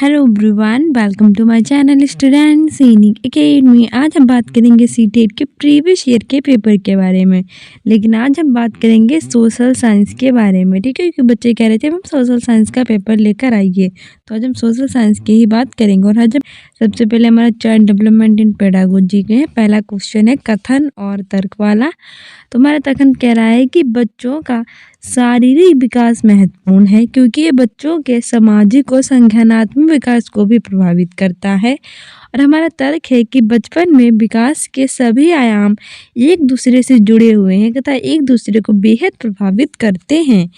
Hello everyone, welcome to my channel student Sainik academy. आज हम बात करेंगे सीटेट के प्रीवियस ईयर के पेपर के बारे में। लेकिन आज हम बात करेंगे सोशल साइंस के बारे में, ठीक है। क्योंकि बच्चे कह रहे थे हम सोशल साइंस का पेपर लेकर आइए, तो आज हम सोशल साइंस की ही बात करेंगे। और आज हम सबसे पहले हमारा चाइल्ड डेवलपमेंट इन पेडागोजी के पहला क्वेश्चन है कथन और तर्क वाला। तो हमारा कथन कह रहा है कि बच्चों का शारीरिक विकास महत्वपूर्ण है क्योंकि ये बच्चों के सामाजिक और संज्ञानात्मक विकास को भी प्रभावित करता है। और हमारा तर्क है कि बचपन में विकास के सभी आयाम एक दूसरे से जुड़े हुए हैं तथा एक दूसरे को बेहद प्रभावित करते हैं,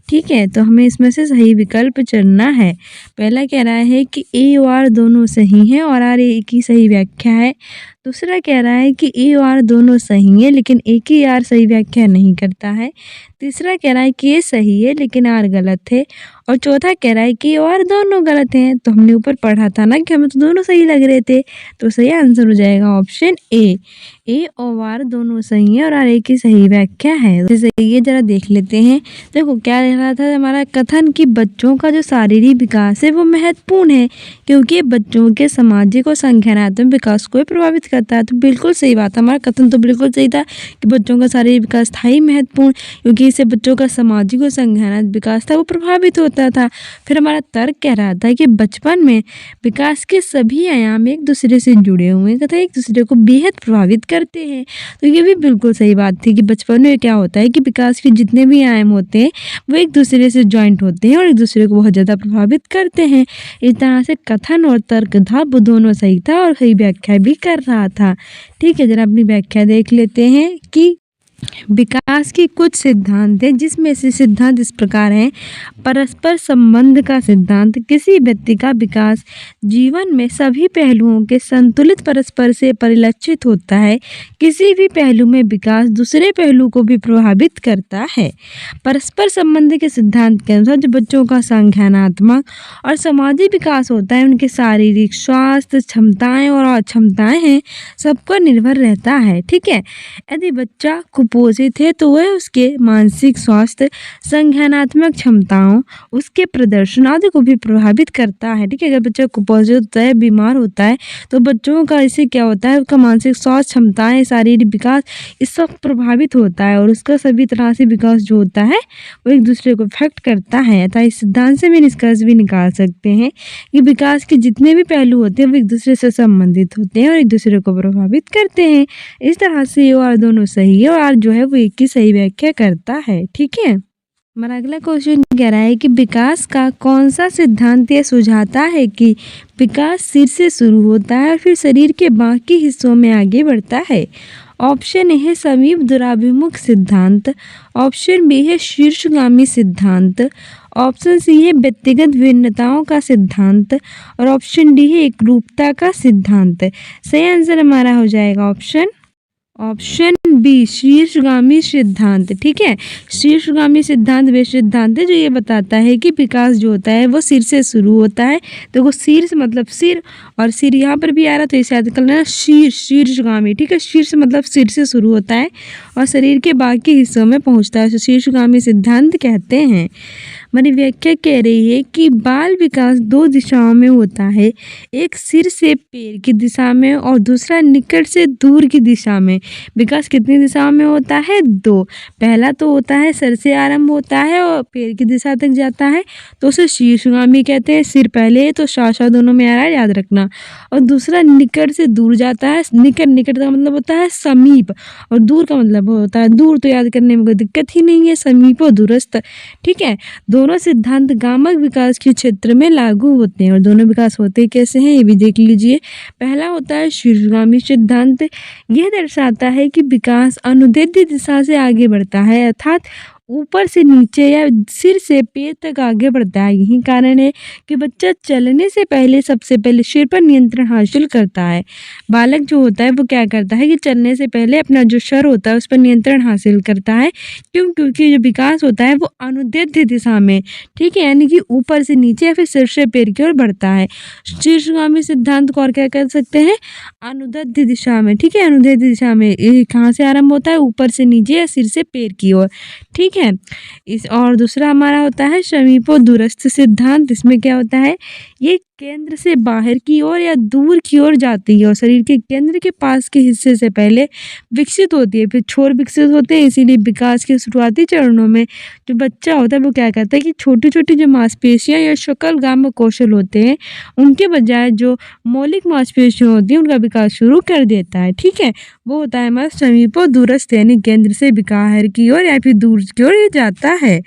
ठीक है। तो हमें इसमें से सही विकल्प चुनना है। पहला कह रहा है कि ए और आर दोनों सही हैं और आर एक ही सही व्याख्या है। दूसरा कह रहा है कि ए और आर दोनों सही है लेकिन एक ही आर सही व्याख्या नहीं करता है। तीसरा कह रहा है कि ए सही है लेकिन आर गलत है। और चौथा कह रहा है कि ए और आर दोनों गलत हैं। तो हमने ऊपर पढ़ा था ना कि हमें तो दोनों सही लग रहे थे, तो सही आंसर हो जाएगा ऑप्शन ए और आर दोनों सही है और आर एक ही सही व्याख्या है। जैसे ये जरा देख लेते हैं। देखो क्या कह रहा था हमारा कथन कि बच्चों का जो शारीरिक विकास है वो महत्वपूर्ण है क्योंकि बच्चों के सामाजिक और संज्ञानात्मक विकास को प्रभावित करता है। तो बिल्कुल सही बात है, हमारा कथन तो बिल्कुल सही था कि बच्चों का शारीरिक विकास था ही महत्वपूर्ण क्योंकि इससे बच्चों का सामाजिक और संज्ञानात्मक विकास था वो प्रभावित होता था। फिर हमारा तर्क कह रहा था कि बचपन में विकास के सभी आयाम एक दूसरे से जुड़े हुए हैं तथा एक दूसरे को बेहद प्रभावित करते हैं। तो ये भी बिल्कुल सही बात थी कि बचपन में क्या होता है कि विकास के जितने भी आयाम होते हैं वो एक दूसरे से जॉइंट होते हैं और एक दूसरे को बहुत ज़्यादा प्रभावित करते हैं। इस तरह से कथन और तर्क था वो दोनों सही था और सही व्याख्या भी कर रहा था, ठीक है। जरा अपनी व्याख्या देख लेते हैं कि विकास के कुछ सिद्धांत हैं जिसमें से सिद्धांत इस प्रकार हैं। परस्पर संबंध का सिद्धांत, किसी व्यक्ति का विकास जीवन में सभी पहलुओं के संतुलित परस्पर से परिलक्षित होता है। किसी भी पहलू में विकास दूसरे पहलू को भी प्रभावित करता है। परस्पर संबंध के सिद्धांत के अनुसार जो बच्चों का संज्ञानात्मक और सामाजिक विकास होता है उनके शारीरिक स्वास्थ्य, क्षमताएं और अक्षमताएं हैं सबको निर्भर रहता है, ठीक है। यदि बच्चा कुपोषित है तो वह उसके मानसिक स्वास्थ्य, संज्ञानात्मक क्षमताओं, उसके प्रदर्शन आदि को भी प्रभावित करता है, ठीक है। अगर बच्चा कुपोषित होता है, बीमार होता है, तो बच्चों का इससे क्या होता है उसका मानसिक स्वास्थ्य, क्षमताएं, शारीरिक विकास इस सब प्रभावित होता है और उसका सभी तरह से विकास जो होता है वो एक दूसरे को इफेक्ट करता है। अतः इस सिद्धांत से भी निष्कर्ष भी निकाल सकते हैं कि विकास के जितने भी पहलू होते हैं वो एक दूसरे से संबंधित होते हैं और एक दूसरे को प्रभावित करते हैं। इस तरह से और दोनों सही है और आर जो है वो एक की सही व्याख्या करता है, ठीक है। हमारा अगला क्वेश्चन कह रहा है कि विकास का कौन सा सिद्धांत यह सुझाता है कि विकास सिर से शुरू होता है और फिर शरीर के बाकी हिस्सों में आगे बढ़ता है। ऑप्शन ए है समीप दूराभिमुख सिद्धांत, ऑप्शन बी है शीर्षगामी सिद्धांत, ऑप्शन सी है व्यक्तिगत भिन्नताओं का सिद्धांत और ऑप्शन डी है एकरूपता का सिद्धांत। सही आंसर हमारा हो जाएगा ऑप्शन बी शीर्षगामी सिद्धांत, ठीक है। शीर्षगामी सिद्धांत वे सिद्धांत है जो ये बताता है कि विकास जो होता है वो सिर से शुरू होता है। तो वो शीर्ष मतलब सिर और सिर यहाँ पर भी आ रहा तो इसे याद कर लेना शीर्षगामी, ठीक है। शीर्ष मतलब सिर से शुरू होता है और शरीर के बाकी हिस्सों में पहुँचता है, तो शीर्षगामी सिद्धांत कहते हैं। हमारी व्याख्या कह रही है कि बाल विकास दो दिशाओं में होता है, एक सिर से पैर की दिशा में और दूसरा निकट से दूर की दिशा में। विकास कितनी दिशाओं में होता है? दो। पहला तो होता है सिर से आरंभ होता है और पैर की दिशा तक जाता है तो उसे शीर्षगामी कहते हैं। सिर पहले है तो शाशा दोनों में आ रहा है, याद रखना। और दूसरा निकट से दूर जाता है। निकट का मतलब होता है समीप और दूर का मतलब होता है दूर, तो याद करने में कोई दिक्कत ही नहीं है, समीप और दूरस्थ, ठीक है। दोनों सिद्धांत गामक विकास के क्षेत्र में लागू होते हैं और दोनों विकास होते कैसे हैं ये भी देख लीजिए। पहला होता है शीर्षगामी सिद्धांत, यह दर्शाता है कि विकास अनुदैर्ध्य दिशा से आगे बढ़ता है अर्थात ऊपर से नीचे या सिर से पैर तक आगे बढ़ता है। यही कारण है कि बच्चा चलने से पहले सबसे पहले सिर पर नियंत्रण हासिल करता है। बालक जो होता है वो क्या करता है कि चलने से पहले अपना जो सर होता है उस पर नियंत्रण हासिल करता है। क्योंकि जो विकास होता है वो अनुदैर्ध्य दिशा में, ठीक है, यानी कि ऊपर से नीचे या फिर सिर से पैर की ओर बढ़ता है। शीर्षगामी सिद्धांत को और क्या कर सकते हैं? अनुदैर्ध्य दिशा में, ठीक है। अनुदैर्ध्य दिशा में कहाँ से आरंभ होता है? ऊपर से नीचे या सिर से पैर की ओर, ठीक है। इस और दूसरा हमारा होता है समीप और दूरस्थ सिद्धांत। इसमें क्या होता है? ये केंद्र से बाहर की ओर या दूर की ओर जाती है और शरीर के केंद्र के पास के हिस्से से पहले विकसित होती है, फिर छोर विकसित होते हैं। इसीलिए विकास के शुरुआती चरणों में जो बच्चा होता है वो क्या करता है कि छोटी-छोटी जो मांसपेशियाँ या शकलगाम कौशल होते हैं, उनके बजाय जो मौलिक मांसपेशियाँ होती हैं उनका विकास शुरू कर देता है, ठीक है? वो होता है हमारा समीप और दूरस्थ यानी केंद्र से बाहर की ओर या फिर दूर की ओर ये जाता है।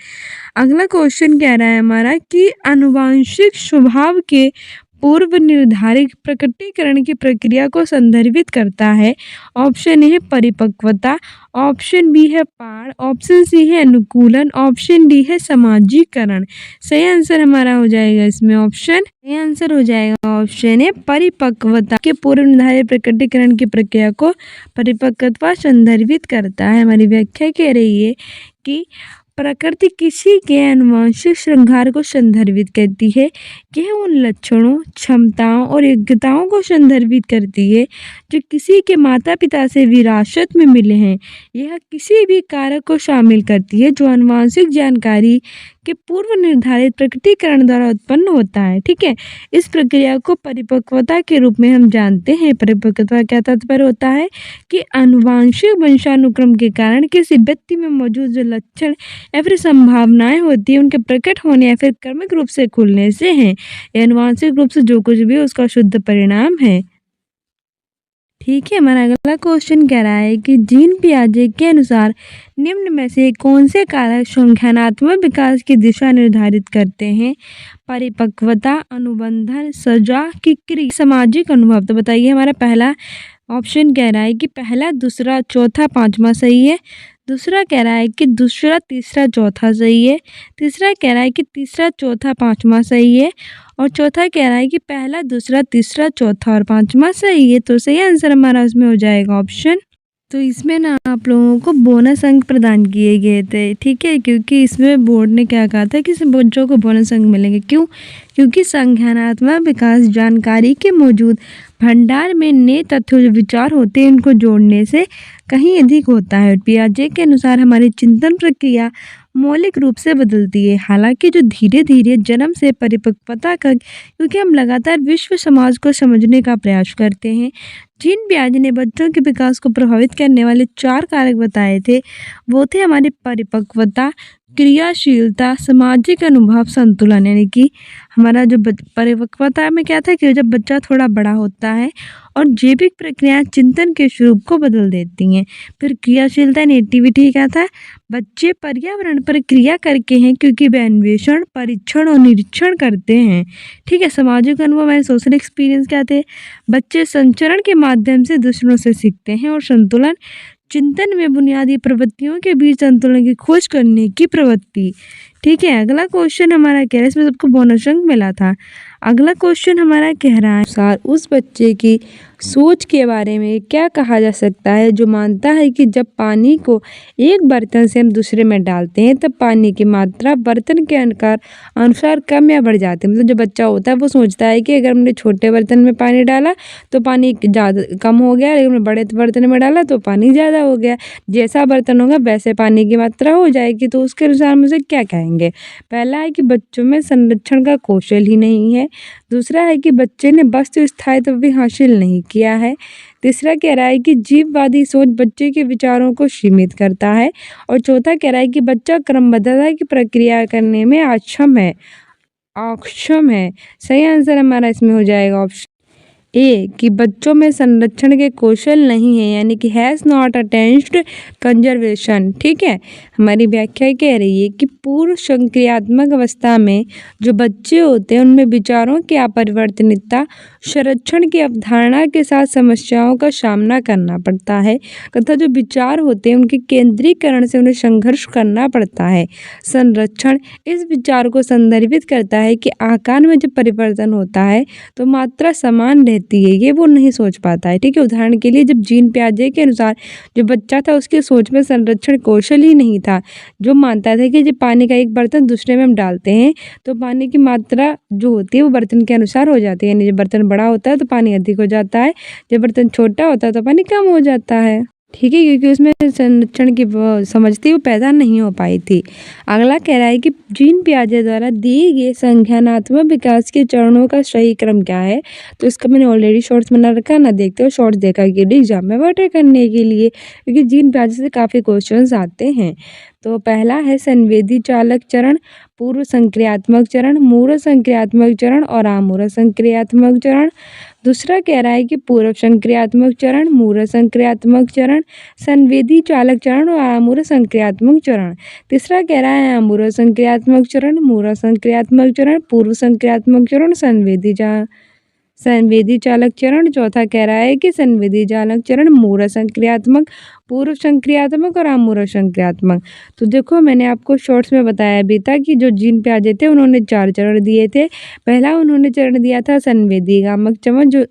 अगला क्वेश्चन कह रहा है हमारा कि आनुवांशिक स्वभाव के पूर्व निर्धारित प्रकटीकरण की प्रक्रिया को संदर्भित करता है। ऑप्शन ए है परिपक्वता, ऑप्शन बी है पाड़, ऑप्शन सी है अनुकूलन, ऑप्शन डी है समाजीकरण। सही आंसर हमारा हो जाएगा इसमें ऑप्शन सही आंसर हो जाएगा ऑप्शन ए परिपक्वता के पूर्व निर्धारित प्रकटीकरण की प्रक्रिया को परिपक्वता संदर्भित करता है। हमारी व्याख्या कह रही है कि प्रकृति किसी के आनुवंशिक श्रृंगार को संदर्भित करती है। यह उन लक्षणों, क्षमताओं और योग्यताओं को संदर्भित करती है जो किसी के माता पिता से विरासत में मिले हैं। यह किसी भी कारक को शामिल करती है जो आनुवंशिक जानकारी के पूर्व निर्धारित प्रकटीकरण द्वारा उत्पन्न होता है, ठीक है? इस प्रक्रिया को परिपक्वता के रूप में हम जानते हैं। परिपक्वता क्या तात्पर्य होता है कि आनुवंशिक वंशानुक्रम के कारण किसी व्यक्ति में मौजूद जो लक्षण या फिर संभावनाएं होती हैं उनके प्रकट होने या फिर क्रमिक रूप से खुलने से हैं। यह आनुवंशिक रूप से जो कुछ भी है उसका शुद्ध परिणाम है। ठीक है, हमारा अगला क्वेश्चन कह रहा है कि जीन पियाजे के अनुसार निम्न में से कौन से कारक संज्ञानात्मक विकास की दिशा निर्धारित करते हैं? परिपक्वता, अनुबंधन, सजा की क्रिया, सामाजिक अनुभव। तो बताइए हमारा पहला ऑप्शन कह रहा है कि पहला, दूसरा, चौथा, पांचवा सही है। दूसरा कह रहा है कि दूसरा, तीसरा, चौथा सही है। तीसरा कह रहा है कि तीसरा, चौथा, पांचवा सही है। और चौथा कह रहा है कि पहला, दूसरा, तीसरा, चौथा और पांचवा सही है। तो सही आंसर हमारा उसमें हो जाएगा ऑप्शन। तो इसमें ना आप लोगों को बोनस अंक प्रदान किए गए थे, ठीक है? क्योंकि इसमें बोर्ड ने क्या कहा था कि इसमें बच्चों को बोनस अंक मिलेंगे। क्यों? क्योंकि संज्ञानात्मक विकास जानकारी के मौजूद भंडार में नए तथ्य जो विचार होते हैं उनको जोड़ने से कहीं अधिक होता है। और पियाजे के अनुसार हमारी चिंतन प्रक्रिया मौलिक रूप से बदलती है, हालांकि जो धीरे धीरे जन्म से परिपक्वता तक, क्योंकि हम लगातार विश्व समाज को समझने का प्रयास करते हैं। जीन पियाजे ने बच्चों के विकास को प्रभावित करने वाले 4 कारक बताए थे। वो थे हमारी परिपक्वता, क्रियाशीलता, सामाजिक अनुभव, संतुलन। यानी कि हमारा जो परिपक्वता में क्या था कि जब बच्चा थोड़ा बड़ा होता है और जैविक प्रक्रियाएं चिंतन के स्वरूप को बदल देती हैं। फिर क्रियाशीलता नेटिविटी क्या था? बच्चे पर्यावरण पर क्रिया करके हैं क्योंकि वे अन्वेषण, परीक्षण और निरीक्षण करते हैं, ठीक है? सामाजिक अनुभव है, सोशल एक्सपीरियंस क्या थे? बच्चे संचरण के माध्यम से दूसरों से सीखते हैं। और संतुलन, चिंतन में बुनियादी प्रवृत्तियों के बीच संतुलन की खोज करने की प्रवृत्ति, ठीक है? अगला क्वेश्चन हमारा कह रहा है, इसमें सबको बोनस अंक मिला था। अगला क्वेश्चन हमारा कह रहा है अनुसार उस बच्चे की सोच के बारे में क्या कहा जा सकता है जो मानता है कि जब पानी को एक बर्तन से हम दूसरे में डालते हैं तब पानी की मात्रा बर्तन के अनुसार कम या बढ़ जाती है। मतलब जो बच्चा होता है वो सोचता है कि अगर हमने छोटे बर्तन में पानी डाला तो पानी ज़्यादा कम हो गया, लेकिन हमने बड़े बर्तन में डाला तो पानी ज़्यादा हो गया। जैसा बर्तन होगा वैसे पानी की मात्रा हो जाएगी। तो उसके अनुसार मुझे क्या कहेंगे? पहला है कि बच्चों में संरक्षण का कौशल ही नहीं है। दूसरा है कि बच्चे ने वस्तु स्थायित्व भी हासिल नहीं किया है। तीसरा कह रहा है कि जीववादी सोच बच्चे के विचारों को सीमित करता है। और चौथा कह रहा है कि बच्चा क्रमबद्धता की प्रक्रिया करने में अक्षम है। सही आंसर हमारा इसमें हो जाएगा ऑप्शन ए कि बच्चों में संरक्षण के कौशल नहीं है, यानी कि हैज़ नॉट अटेन्ड कंजर्वेशन, ठीक है? हमारी व्याख्या कह रही है कि पूर्व संक्रियात्मक अवस्था में जो बच्चे होते हैं उनमें विचारों की अपरिवर्तनीयता, संरक्षण की अवधारणा के साथ समस्याओं का सामना करना पड़ता है तथा जो विचार होते हैं उनके केंद्रीकरण से उन्हें संघर्ष करना पड़ता है। संरक्षण इस विचार को संदर्भित करता है कि आकार में जब परिवर्तन होता है तो मात्रा समान रहती है, ये वो नहीं सोच पाता है, ठीक है? उदाहरण के लिए जब जीन पियाजे के अनुसार जो बच्चा था उसकी सोच में संरक्षण कौशल ही नहीं था, जो मानता था कि जब पानी का एक बर्तन दूसरे में हम डालते हैं तो पानी की मात्रा जो होती है वो बर्तन के अनुसार हो जाती है। यानी जब बर्तन बड़ा होता है तो पानी अधिक हो जाता है, जब बर्तन छोटा होता है तो पानी कम हो जाता है। ठीक है, क्योंकि उसमें संरक्षण की वो समझ थी वो पैदा नहीं हो पाई थी। अगला कह रहा है कि जीन पियाजे द्वारा दिए गए संज्ञानात्मक विकास के चरणों का सही क्रम क्या है? तो इसका मैंने ऑलरेडी शॉर्ट्स बना रखा है, ना देखते हो शॉर्ट्स देखा कीजिए एग्जाम में बेटर करने के लिए, क्योंकि जीन पियाजे से काफ़ी क्वेश्चंस आते हैं। तो पहला है संवेदी चालक चरण, पूर्व संक्रियात्मक चरण, मूल संक्रियात्मक चरण और आमूल संक्रियात्मक चरण। दूसरा कह रहा है कि पूर्व संक्रियात्मक चरण, मूल संक्रियात्मक चरण, संवेदी चालक चरण और आमूल संक्रियात्मक चरण। तीसरा कह रहा है आमूल संक्रियात्मक चरण, मूल संक्रियात्मक चरण, पूर्व संक्रियात्मक चरण, संवेदी चालक चरण। चौथा कह रहा है कि संवेदी चालक चरण, मूल संक्रियात्मक, पूर्व संक्रियात्मक और आमूल संक्रियात्मक। तो देखो मैंने आपको शॉर्ट्स में बताया भी था कि जो जीन पियाजे थे उन्होंने 4 चरण दिए थे। पहला उन्होंने चरण दिया था संवेदीगामक चरण, जो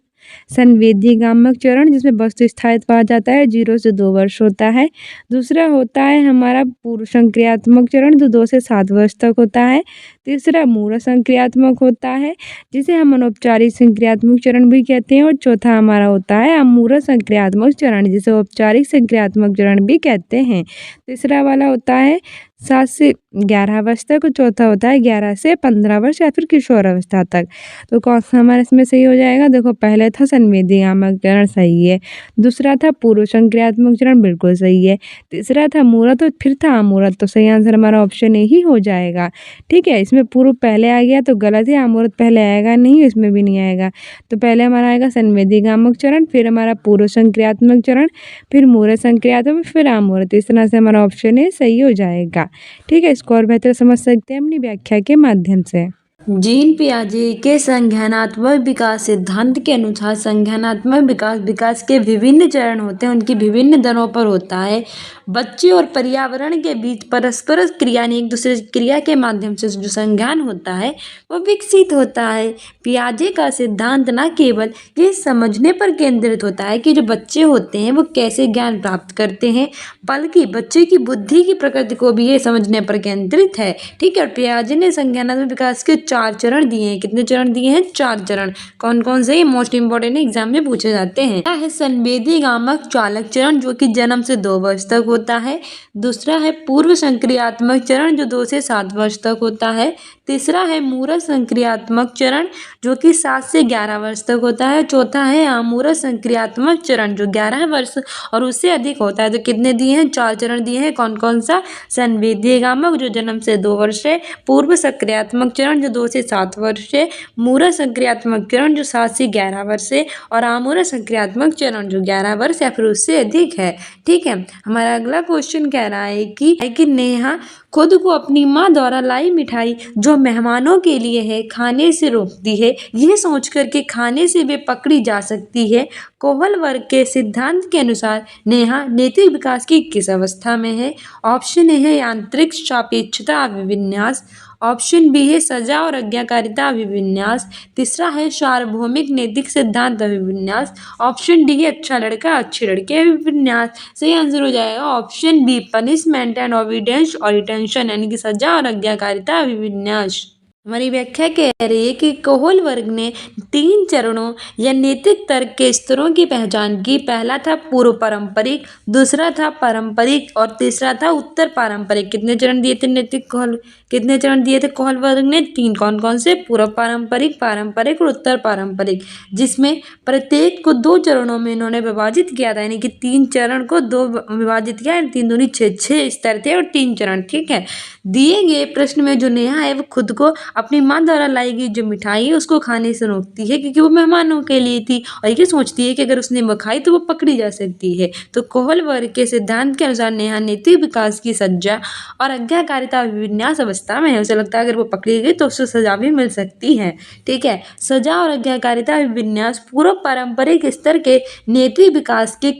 संवेदीगामक चरण जिसमें वस्तु स्थायित्व आ जाता है, 0 से 2 वर्ष होता है। दूसरा होता है हमारा पूर्व संक्रियात्मक चरण, जो 2 से 7 वर्ष तक होता है। तीसरा मूल संक्रियात्मक होता है, जिसे हम अनौपचारिक संक्रियात्मक चरण भी कहते हैं। और चौथा हमारा होता है अमूल संक्रियात्मक चरण, जिसे औपचारिक संक्रियात्मक चरण भी कहते हैं। तीसरा वाला होता है 7 से 11 वर्ष तक और चौथा होता है 11 से 15 वर्ष या फिर किशोरावस्था तक। तो कौन सा हमारा इसमें सही हो जाएगा? देखो पहले था संवेदीगामक चरण, सही है। दूसरा था पूर्व संक्रियात्मक चरण, बिल्कुल सही है। तीसरा था मूलत और फिर था अमूलत, तो सही आंसर हमारा ऑप्शन ए ही हो जाएगा। ठीक है, इसमें पूर्व पहले आ गया तो गलत है, अमूलत पहले आएगा नहीं, इसमें भी नहीं आएगा। तो पहले हमारा आएगा संवेदीगामक चरण, फिर हमारा पूर्व संक्रियात्मक चरण, फिर मूल संक्रियात्मक, फिर अमूलत। इस तरह से हमारा ऑप्शन ए सही हो जाएगा। ठीक है, इसको और बेहतर समझ सकते हैं अपनी व्याख्या के माध्यम से। जीन पियाजे के संज्ञानात्मक विकास सिद्धांत के अनुसार संज्ञानात्मक विकास के विभिन्न चरण होते हैं, उनकी विभिन्न दरों पर होता है। बच्चे और पर्यावरण के बीच परस्पर क्रिया यानी एक दूसरे क्रिया के माध्यम से जो संज्ञान होता है वो विकसित होता है। पियाजे का सिद्धांत न केवल ये समझने पर केंद्रित होता है कि जो बच्चे होते हैं वो कैसे ज्ञान प्राप्त करते हैं, बल्कि बच्चे की बुद्धि की प्रकृति को भी ये समझने पर केंद्रित है। ठीक है, और पियाजे ने संज्ञानात्मक विकास के 4 चरण दिए हैं। कितने चरण दिए हैं? 4 चरण। कौन कौन से? मोस्ट इंपॉर्टेंट एग्जाम में पूछे जाते हैं। पहला है संवेदीगामक चालक चरण, जो कि जन्म से 2 वर्ष तक होता है। दूसरा है पूर्व संक्रियात्मक चरण, जो 2 से 7 वर्ष तक होता है। तीसरा है मूल संक्रियात्मक चरण, जो कि 7 से 11 वर्ष तक होता है। चौथा है अमूल संक्रियात्मक चरण, जो 11 वर्ष और उससे अधिक होता है। तो कितने दिए हैं? 4 चरण दिए हैं। कौन कौन सा? संवेदीगामक, जो जन्म से 2 वर्ष है। पूर्व संक्रियात्मक चरण, जो 2 से 7 वर्ष है। मूल संक्रियात्मक चरण, जो 7 से 11 वर्ष है। और अमूल संक्रियात्मक चरण, जो 11 वर्ष या फिर उससे अधिक है। ठीक है, हमारा अगला क्वेश्चन कह रहा है कि नेहा खुद को अपनी माँ द्वारा लाई मिठाई जो मेहमानों के लिए है खाने से रोकती है, यह सोचकर कि खाने से वे पकड़ी जा सकती है। कोहल वर्ग के सिद्धांत के अनुसार नेहा नैतिक विकास की किस अवस्था में है? ऑप्शन ए है यांत्रिक सापेक्षता अभिविन्यास, ऑप्शन बी है सजा और आज्ञाकारिता अभिविन्यास, तीसरा है सार्वभौमिक नैतिक सिद्धांत अभिविन्यास, ऑप्शन डी है अच्छा लड़का अच्छे लड़के अभिविन्यास। सही आंसर हो जाएगा ऑप्शन बी पनिशमेंट एंड ऑबिडेंस और रिटेंशन, यानी कि सजा और आज्ञाकारिता अभिविन्यास। हमारी व्याख्या कह रही है कि कोहल वर्ग ने 3 चरणों या नैतिक तर्क के स्तरों की पहचान की। पहला था पूर्व पारंपरिक, दूसरा था पारंपरिक और तीसरा था उत्तर पारंपरिक। कितने चरण दिए थे नैतिक कोहल? कितने चरण दिए थे कोहल वर्ग ने? 3। कौन कौन से? पूर्व पारंपरिक, पारंपरिक और उत्तर पारंपरिक, जिसमें प्रत्येक को 2 चरणों में इन्होंने विभाजित किया था, यानी कि 3 चरण को 2 विभाजित किया। 3 दूनी 6 स्तर थे और 3 चरण। ठीक है, दिए गए प्रश्न में जो नेहा है वो खुद को अपनी माँ द्वारा लाई गई जो मिठाई है उसको खाने से रोकती है, क्योंकि वो मेहमानों के लिए थी और ये सोचती है कि अगर उसने वो खाई तो वो पकड़ी जा सकती है। तो कोहल वर्ग के सिद्धांत के अनुसार नेहा नैतिक विकास की सज्जा और आज्ञाकारिता विन्यास अवस्था में है। उसे लगता है अगर वो पकड़ी गई तो उससे सजा भी मिल सकती है। ठीक है, सजा और आज्ञाकारिता विन्यास पूर्व पारंपरिक स्तर के नैतिक विकास के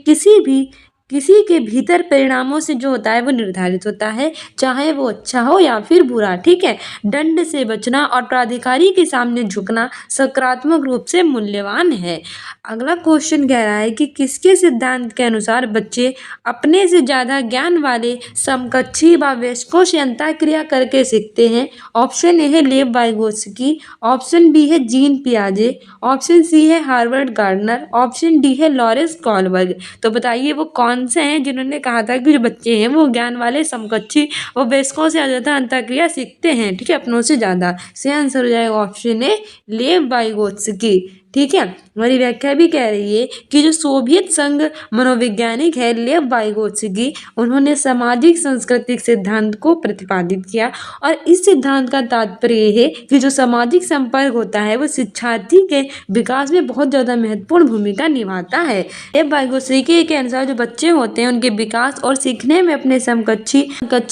किसी के भीतर परिणामों से जो होता है वो निर्धारित होता है, चाहे वो अच्छा हो या फिर बुरा। ठीक है, दंड से बचना और प्राधिकारी के सामने झुकना सकारात्मक रूप से मूल्यवान है। अगला क्वेश्चन कह रहा है कि किसके सिद्धांत के अनुसार बच्चे अपने से ज़्यादा ज्ञान वाले समकक्षी व वयस्कों से अंतःक्रिया करके सीखते हैं? ऑप्शन ए है लेव वाइगोत्स्की, ऑप्शन बी है जीन पियाजे, ऑप्शन सी है हार्वर्ड गार्डनर, ऑप्शन डी है लॉरेंस कोहलबर्ग। तो बताइए वो कौन कौन से हैं जिन्होंने कहा था कि जो बच्चे हैं वो ज्ञान वाले समकक्षी व वयस्कों से ज़्यादा अंतःक्रिया सीखते हैं, ठीक है, अपनों से ज़्यादा। सही आंसर हो जाएगा ऑप्शन ए लेव वाइगोत्स्की। ठीक है, हमारी व्याख्या भी कह रही है कि जो सोवियत संघ मनोवैज्ञानिक है लेव वाइगोत्स्की, उन्होंने सामाजिक सांस्कृतिक सिद्धांत को प्रतिपादित किया और इस सिद्धांत का तात्पर्य ये है कि जो सामाजिक संपर्क होता है वो शिक्षार्थी के विकास में बहुत ज़्यादा महत्वपूर्ण भूमिका निभाता है। लेव वाइगोत्स्की के अनुसार जो बच्चे होते हैं उनके विकास और सीखने में अपने समकक्षी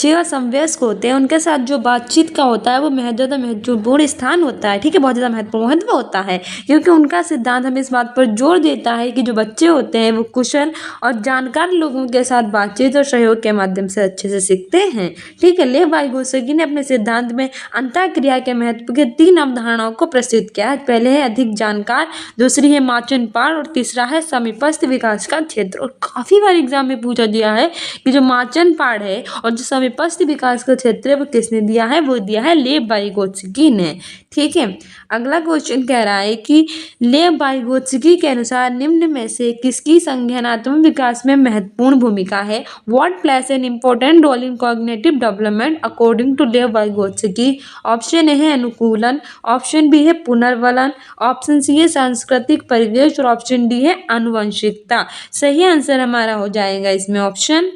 या समवयस्क होते हैं उनके साथ जो बातचीत का होता है वो ज़्यादा महत्वपूर्ण स्थान होता है। ठीक है, बहुत ज़्यादा महत्वपूर्ण महत्व होता है, क्योंकि उनका सिद्धांत हमें इस बात पर जोर देता है कि जो बच्चे होते हैं वो कुशल और जानकार लोगों के साथ बातचीत और सहयोग के माध्यम से अच्छे से सीखते हैं। ठीक है, लेव वाइगोत्स्की ने अपने सिद्धांत में अंतःक्रिया के महत्व के 3 अवधारणाओं को प्रस्तुत किया है। पहले है अधिक जानकार, दूसरी है माचन पाठ और तीसरा है समीपस्थ विकास का क्षेत्र। और काफी बार एग्जाम में पूछा गया है कि जो माचन पाठ है और जो समीपस्थ विकास का क्षेत्र है वो किसने दिया है, वो दिया है लेव वाइगोत्स्की ने। ठीक है, अगला क्वेश्चन कह रहा है कि लेव वाइगोत्स्की के अनुसार निम्न में से किसकी संज्ञानात्मक विकास में महत्वपूर्ण भूमिका है? What place an important role in cognitive development according to Lev Vygotsky? Option A है अनुकूलन, ऑप्शन बी है पुनर्वलन, ऑप्शन सी है सांस्कृतिक परिवेश और ऑप्शन डी है आनुवंशिकता। सही आंसर हमारा हो जाएगा इसमें ऑप्शन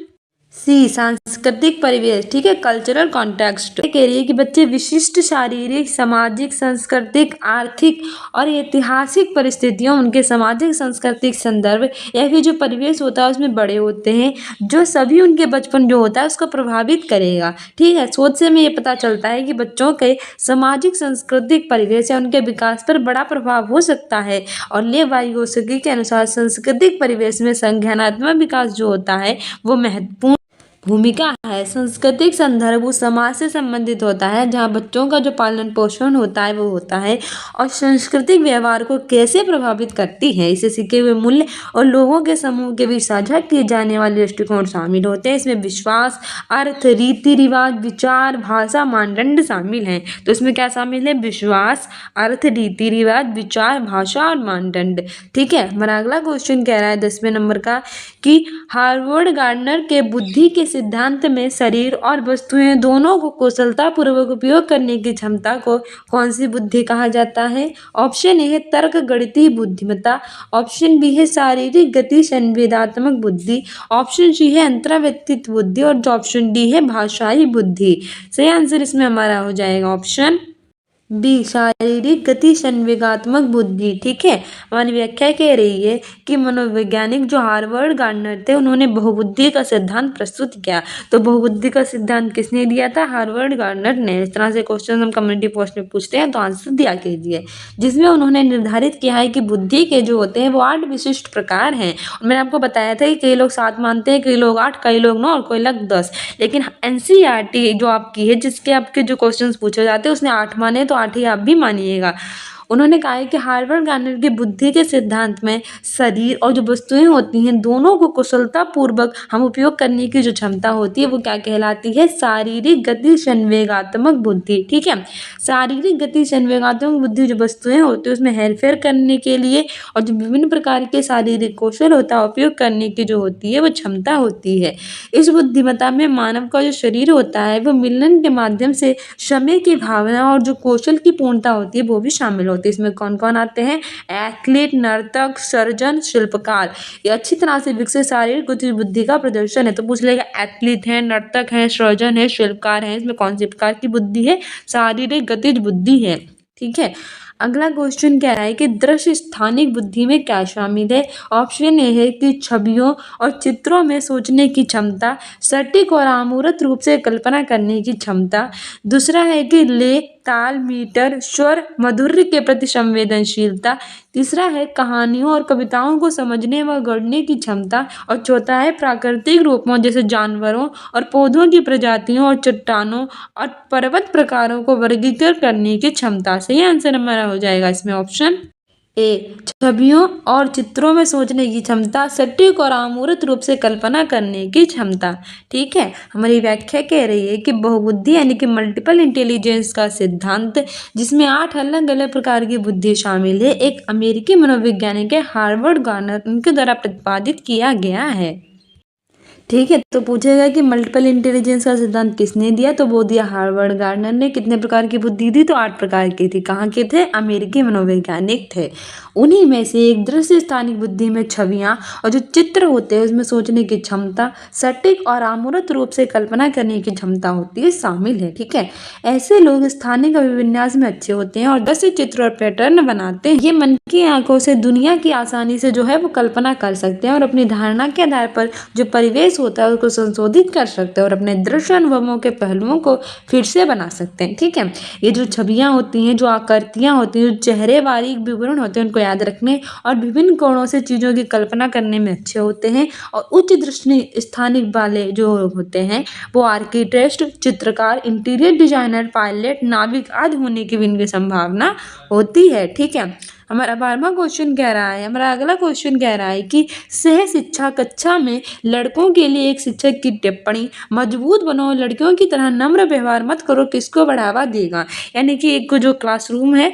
सी सांस्कृतिक परिवेश। ठीक है, कल्चरल कॉन्टेक्स्ट कह रही है कि बच्चे विशिष्ट शारीरिक, सामाजिक, सांस्कृतिक, आर्थिक और ऐतिहासिक परिस्थितियों, उनके सामाजिक सांस्कृतिक संदर्भ या फिर जो परिवेश होता है उसमें बड़े होते हैं, जो सभी उनके बचपन जो होता है उसको प्रभावित करेगा। ठीक है, शोध से हमें ये पता चलता है कि बच्चों के सामाजिक सांस्कृतिक परिवेश या उनके विकास पर बड़ा प्रभाव हो सकता है। और लेव वाइगोत्स्की के अनुसार सांस्कृतिक परिवेश में संज्ञानात्मक विकास जो होता है वो महत्वपूर्ण भूमिका है। सांस्कृतिक संदर्भ उस समाज से संबंधित होता है जहाँ बच्चों का जो पालन पोषण होता है वो होता है, और सांस्कृतिक व्यवहार को कैसे प्रभावित करती है, इसे सीखे हुए मूल्य और लोगों के समूह के बीच साझा किए जाने वाले दृष्टिकोण शामिल होते हैं। इसमें विश्वास, अर्थ, रीति रिवाज, विचार, भाषा, मानदंड शामिल हैं। तो इसमें क्या शामिल है? विश्वास, अर्थ, रीति रिवाज, विचार, भाषा और मानदंड। ठीक है, हमारा अगला क्वेश्चन कह रहा है 10वें नंबर का कि हार्वर्ड गार्डनर के बुद्धि के सिद्धांत में शरीर और वस्तुएं दोनों को कुशलतापूर्वक उपयोग करने की क्षमता को कौन सी बुद्धि कहा जाता है? ऑप्शन ए है तर्क गणितीय बुद्धिमत्ता, ऑप्शन बी है शारीरिक गति संवेदात्मक बुद्धि, ऑप्शन सी है अंतर्व्यक्तित्व बुद्धि और जो ऑप्शन डी है भाषाई बुद्धि। सही आंसर इसमें हमारा हो जाएगा ऑप्शन बी शारीरिक गति संवेगात्मक बुद्धि। ठीक है, हमारी व्याख्या कह रही है कि मनोवैज्ञानिक जो हार्वर्ड गार्डनर थे उन्होंने बहुबुद्धि का सिद्धांत प्रस्तुत किया। तो बहुबुद्धि का सिद्धांत किसने दिया था? हार्वर्ड गार्डनर ने। इस तरह से क्वेश्चन हम कम्युनिटी पोस्ट में पूछते हैं तो आंसर दिया कीजिए, जिसमें उन्होंने निर्धारित किया है कि बुद्धि के जो होते हैं वो 8 विशिष्ट प्रकार हैं। और मैंने आपको बताया था कि कई लोग 7 मानते हैं, कई लोग 8, कई लोग 9 और कोई लोग 10, लेकिन एनसीईआरटी जो आपकी है जिसके आपके जो क्वेश्चन पूछे जाते हैं उसने 8 माने, तो 8 ही आप भी मानिएगा। उन्होंने कहा है कि हार्वर्ड गार्डनर की बुद्धि के सिद्धांत में शरीर और जो वस्तुएं होती हैं दोनों को कुशलतापूर्वक हम उपयोग करने की जो क्षमता होती है वो क्या कहलाती है? शारीरिक गति संवेगात्मक बुद्धि। ठीक है, शारीरिक गति संवेगात्मक बुद्धि जो वस्तुएं होती है उसमें हेरफेर करने के लिए और जो विभिन्न प्रकार के शारीरिक कौशल होता है उपयोग करने की जो होती है वो क्षमता होती है। इस बुद्धिमत्ता में मानव का जो शरीर होता है वो मिलन के माध्यम से समय की भावना और जो कौशल की पूर्णता होती है वो भी शामिल होती है। इसमें कौन कौन आते हैं? एथलीट, नर्तक, सर्जन, शिल्पकार। ये अच्छी तरह से विकसित शारीरिक गति बुद्धि का प्रदर्शन है। तो पूछ लेगा एथलीट है, नर्तक है, सर्जन है, शिल्पकार है, इसमें कौन सी प्रकार की बुद्धि है? शारीरिक गतिज बुद्धि है। ठीक है, अगला क्वेश्चन कह रहा है कि दृश्य स्थानिक बुद्धि में क्या शामिल है? ऑप्शन ए है कि छवियों और चित्रों में सोचने की क्षमता, सटीक और अमूर्त रूप से कल्पना करने की क्षमता, दूसरा है कि ले, ताल, मीटर, स्वर, माधुर्य के प्रति संवेदनशीलता, तीसरा है कहानियों और कविताओं को समझने व गढ़ने की क्षमता, और चौथा है प्राकृतिक रूपों जैसे जानवरों और पौधों की प्रजातियों और चट्टानों और पर्वत प्रकारों को वर्गीकृत करने की क्षमता। सही आंसर हमारा हो जाएगा इसमें ऑप्शन ए छवियों और चित्रों में सोचने की क्षमता, सटीक और अमूर्त रूप से कल्पना करने की क्षमता। ठीक है, हमारी व्याख्या कह रही है कि बहुबुद्धि यानी कि मल्टीपल इंटेलिजेंस का सिद्धांत जिसमें 8 अलग अलग प्रकार की बुद्धि शामिल है, एक अमेरिकी मनोवैज्ञानिक है हार्वर्ड गार्डनर, उनके द्वारा प्रतिपादित किया गया है। ठीक है, तो पूछेगा कि मल्टीपल इंटेलिजेंस का सिद्धांत किसने दिया, तो वो दिया हार्वर्ड गार्डनर ने। कितने प्रकार की बुद्धि दी, तो 8 प्रकार की थी। कहाँ के थे, अमेरिकी मनोवैज्ञानिक थे। उन्हीं में से एक दृश्य स्थानिक बुद्धि में छवियां और जो चित्र होते हैं उसमें सोचने की क्षमता, सटीक और अमूर्त रूप से कल्पना करने की क्षमता होती है, शामिल है। ठीक है, ऐसे लोग स्थानिक अभिविन्यास में अच्छे होते हैं और दृश्य चित्र और पैटर्न बनाते हैं। ये मन की आंखों से दुनिया की आसानी से जो है वो कल्पना कर सकते हैं और अपनी धारणा के आधार पर जो परिवेश होता है उसको संशोधित कर सकते हैं और अपने दृश्य अनुभवों के पहलुओं को फिर से बना सकते हैं। ठीक है, ये जो छवियां होती हैं, जो आकृतियां होती हैं, जो चेहरे बारीक विवरण होते हैं, उनको याद रखने और विभिन्न कोणों से चीजों की कल्पना करने में अच्छे होते हैं। और उच्च दृष्टि स्थानिक वाले जो होते हैं वो आर्किटेक्ट, चित्रकार, इंटीरियर डिजाइनर, पायलट, नाविक आदि होने की भी इनकी संभावना होती है। ठीक है, हमारा 12वां क्वेश्चन कह रहा है, हमारा अगला क्वेश्चन कह रहा है कि सह शिक्षा कक्षा में लड़कों के लिए एक शिक्षक की टिप्पणी, मजबूत बनो, लड़कियों की तरह नम्र व्यवहार मत करो, किसको बढ़ावा देगा। यानी कि एक जो क्लासरूम है,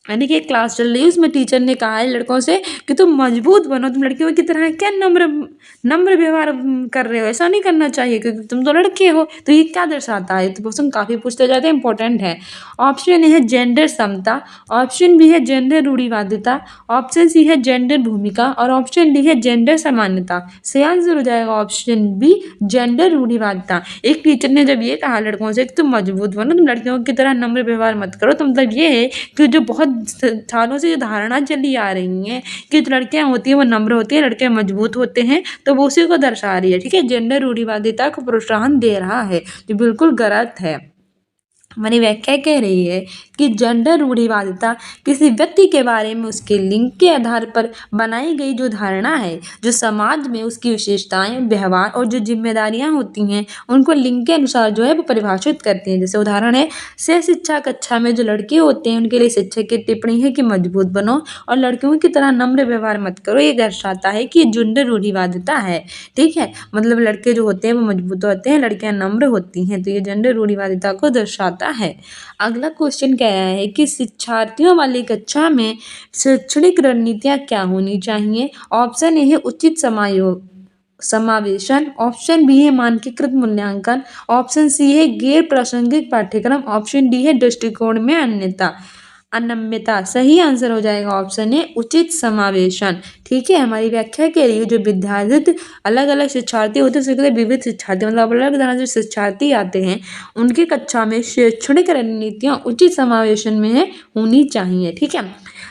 यानी कि एक क्लास चल रही है, उसमें टीचर ने कहा है लड़कों से कि तुम मजबूत बनो, तुम लड़कियों की तरह क्या नम्र नम्र व्यवहार कर रहे हो, ऐसा नहीं करना चाहिए क्योंकि तुम तो लड़के हो। तो ये क्या दर्शाता है, तो क्वेश्चन काफ़ी पूछते जाते हैं, इंपॉर्टेंट है। ऑप्शन ए है जेंडर समता, ऑप्शन बी है जेंडर रूढ़िवादिता, ऑप्शन सी है जेंडर भूमिका और ऑप्शन डी है जेंडर समानता। सही आंसर हो जाएगा ऑप्शन बी, जेंडर रूढ़िवादिता। एक टीचर ने जब ये कहा लड़कों से कि तुम मजबूत बनो, तुम लड़कियों की तरह नम्र व्यवहार मत करो, तो मतलब ये है कि जो बहुत सालों से ये धारणा चली आ रही है कि जो लड़कियां होती हैं वो नम्र होती हैं, लड़के मजबूत होते हैं, तो वो उसी को दर्शा रही है। ठीक है, जेंडर रूढ़िवादिता को प्रोत्साहन दे रहा है, जो बिल्कुल गलत है। हमारी व्याख्या कह रही है कि जेंडर रूढ़िवादिता किसी व्यक्ति के बारे में उसके लिंग के आधार पर बनाई गई जो धारणा है, जो समाज में उसकी विशेषताएं, व्यवहार और जो जिम्मेदारियां होती हैं उनको लिंग के अनुसार जो है वो परिभाषित करती हैं। जैसे उदाहरण है, सह शिक्षा कक्षा में जो लड़के होते हैं उनके लिए शिक्षक की टिप्पणी है कि मजबूत बनो और लड़कियों की तरह नम्र व्यवहार मत करो। ये दर्शाता है कि जेंडर रूढ़िवादिता है। ठीक है, मतलब लड़के जो होते हैं वो मजबूत होते हैं, लड़कियां नम्र होती हैं, तो ये जेंडर रूढ़िवादिता को दर्शाता है। अगला क्वेश्चन कह रहा है कि शिक्षार्थियों वाली कक्षा में शैक्षणिक रणनीतियां क्या होनी चाहिए। ऑप्शन ए है उचित समावेशन, ऑप्शन बी है मानकीकृत मूल्यांकन, ऑप्शन सी है गैर प्रासंगिक पाठ्यक्रम, ऑप्शन डी है दृष्टिकोण में अनम्यता। सही आंसर हो जाएगा ऑप्शन ए, उचित समावेशन। ठीक है, हमारी व्याख्या कह रही है जो विद्यार्थी अलग अलग शिक्षार्थी होते हैं उसके विविध शिक्षार्थी, मतलब अलग अलग तरह से शिक्षार्थी आते हैं, उनकी कक्षा में शैक्षणिक रणनीतियाँ उचित समावेशन में होनी चाहिए। ठीक है,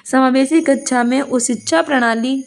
समावेशी कक्षा में उस शिक्षा प्रणाली,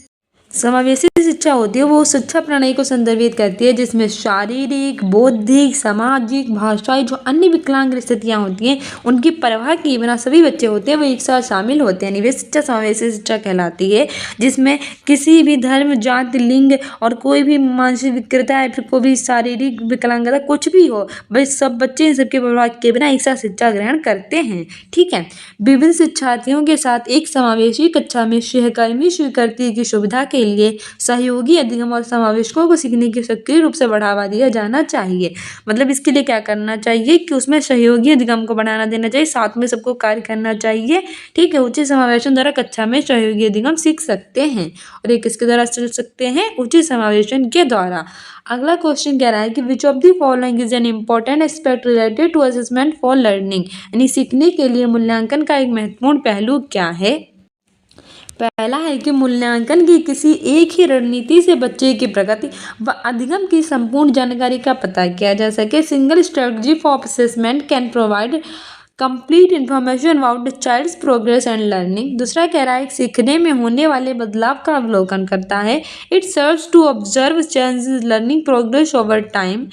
समावेशी शिक्षा होती है वो शिक्षा प्रणाली को संदर्भित करती है जिसमें शारीरिक, बौद्धिक, सामाजिक, भाषाई जो अन्य विकलांग स्थितियां होती हैं उनकी परवाह किए बिना सभी बच्चे होते हैं वो एक साथ शामिल होते हैं। निवेश शिक्षा समावेशी शिक्षा कहलाती है जिसमें किसी भी धर्म, जाति, लिंग और कोई भी मानसिक विकृता या फिर कोई भी शारीरिक विकलांगता कुछ भी हो, बस सब बच्चे इन सबके परवाह किए बिना एक साथ शिक्षा ग्रहण करते हैं। ठीक है, विभिन्न शिक्षार्थियों के साथ एक समावेशी कक्षा में सहकर्मी स्वीकृति की सुविधा के लिए सहयोगी अधिगम और समावेशकों को सीखने की सक्रिय रूप से बढ़ावा दिया जाना चाहिए। मतलब इसके लिए क्या करना चाहिए कि उसमें सहयोगी अधिगम को बढ़ाना देना चाहिए, साथ में सबको कार्य करना चाहिए। ठीक है, उचित समावेशन द्वारा कक्षा में सहयोगी अधिगम सीख सकते हैं और ये किसके द्वारा सीख सकते हैं, उचित समावेशन के द्वारा। अगला क्वेश्चन कह रहा है कि which of the following is an important aspect related to assessment for learning, यानी सीखने के लिए मूल्यांकन का एक महत्वपूर्ण पहलू क्या है। पहला है कि मूल्यांकन की किसी एक ही रणनीति से बच्चे की प्रगति व अधिगम की संपूर्ण जानकारी का पता किया जा सके। Single strategy for assessment can provide complete information about the child's progress and learning. दूसरा कह रहा है कि सीखने में होने वाले बदलाव का अवलोकन करता है। It serves to observe changes learning progress over time.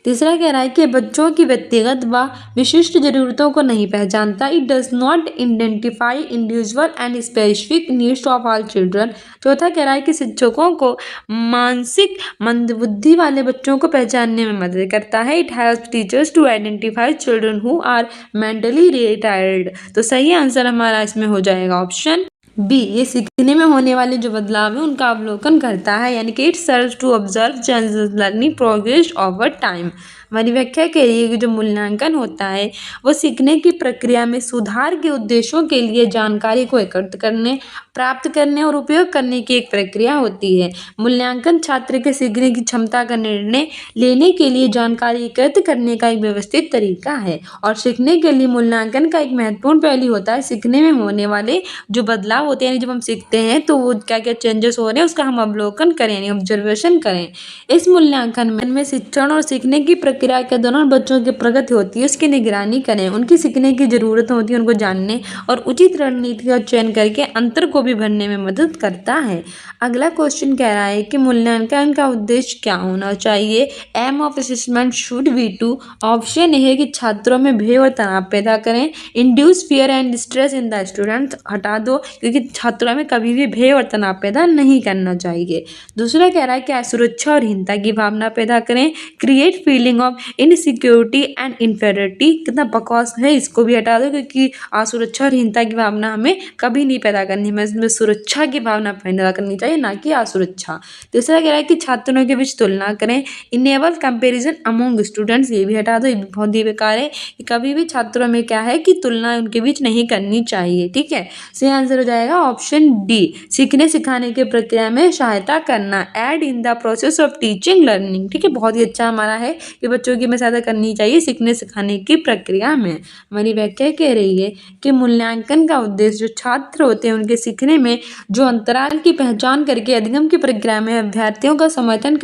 तीसरा कह रहा है कि बच्चों की व्यक्तिगत व विशिष्ट ज़रूरतों को नहीं पहचानता। It does not identify individual and specific needs of all children. चौथा कह रहा है कि शिक्षकों को मानसिक मंदबुद्धि वाले बच्चों को पहचानने में मदद करता है। It helps teachers to identify children who are mentally retired. तो सही आंसर हमारा इसमें हो जाएगा ऑप्शन बी, ये सीखने में होने वाले जो बदलाव है उनका अवलोकन करता है, यानी कि it serves to observe changes learning progress over time. हमारी व्याख्या कह रही है कि जो मूल्यांकन होता है वो सीखने की प्रक्रिया में सुधार के उद्देश्यों के लिए जानकारी को एकत्र करने, प्राप्त करने और उपयोग करने की एक प्रक्रिया होती है। मूल्यांकन छात्र के सीखने की क्षमता का निर्णय लेने के लिए जानकारी एकत्र करने का एक व्यवस्थित तरीका है और सीखने के लिए मूल्यांकन का एक महत्वपूर्ण पहलू होता है सीखने में होने वाले जो बदलाव होते हैं, जब हम सीखते हैं तो वो क्या क्या चेंजेस हो रहे हैं उसका हम अवलोकन करें यानी ऑब्जर्वेशन करें। इस मूल्यांकन में शिक्षण और सीखने की प्रक्रिया के दौरान बच्चों की प्रगति होती है, उसकी निगरानी करें, उनकी सीखने की जरूरत होती है उनको जानने और उचित रणनीति का चयन करके अंतर को भी भरने में मदद करता है। अगला क्वेश्चन कह रहा है कि मूल्यांकन का उद्देश्य क्या होना चाहिए। Aim of assessment should be to, option A है कि छात्रों में भय और तनाव पैदा करें, induce fear and stress in the students, हटा दो क्योंकि छात्रों में कभी भी भय और तनाव पैदा नहीं करना चाहिए। दूसरा कह रहा है कि असुरक्षा और हीनता की भावना पैदा करें, create feeling of insecurity and inferiority, कितना बकवास है इसको भी हटा दो क्योंकि असुरक्षा और हीनता की भावना हमें कभी नहीं पैदा करनी, हमें इसमें सुरक्षा की भावना पैदा करनी चाहिए ना कि असुरक्षा। तीसरा कह रहा है कि छात्रों के बीच तुलना करें, इनेबल कंपैरिजन अमंग स्टूडेंट्स, ये भी हटा दो, ये भी बहुत ही बेकार है कि कभी भी छात्रों में क्या है कि तुलना उनके बीच नहीं करनी चाहिए। ठीक है, सही आंसर हो जाएगा ऑप्शन डी, सीखने सिखाने की प्रक्रिया में सहायता करना, add in the process of teaching learning. ठीक है, बहुत ही अच्छा हमारा है कि बच्चों की हमें सहायता करनी चाहिए सीखने सिखाने की प्रक्रिया में। हमारी व्याख्या कह रही है कि मूल्यांकन का उद्देश्य जो छात्र होते हैं उनके सीखने में जो अंतराल की पहचान करके अधिगम की प्रक्रिया में अभ्यर्थियों का समर्थन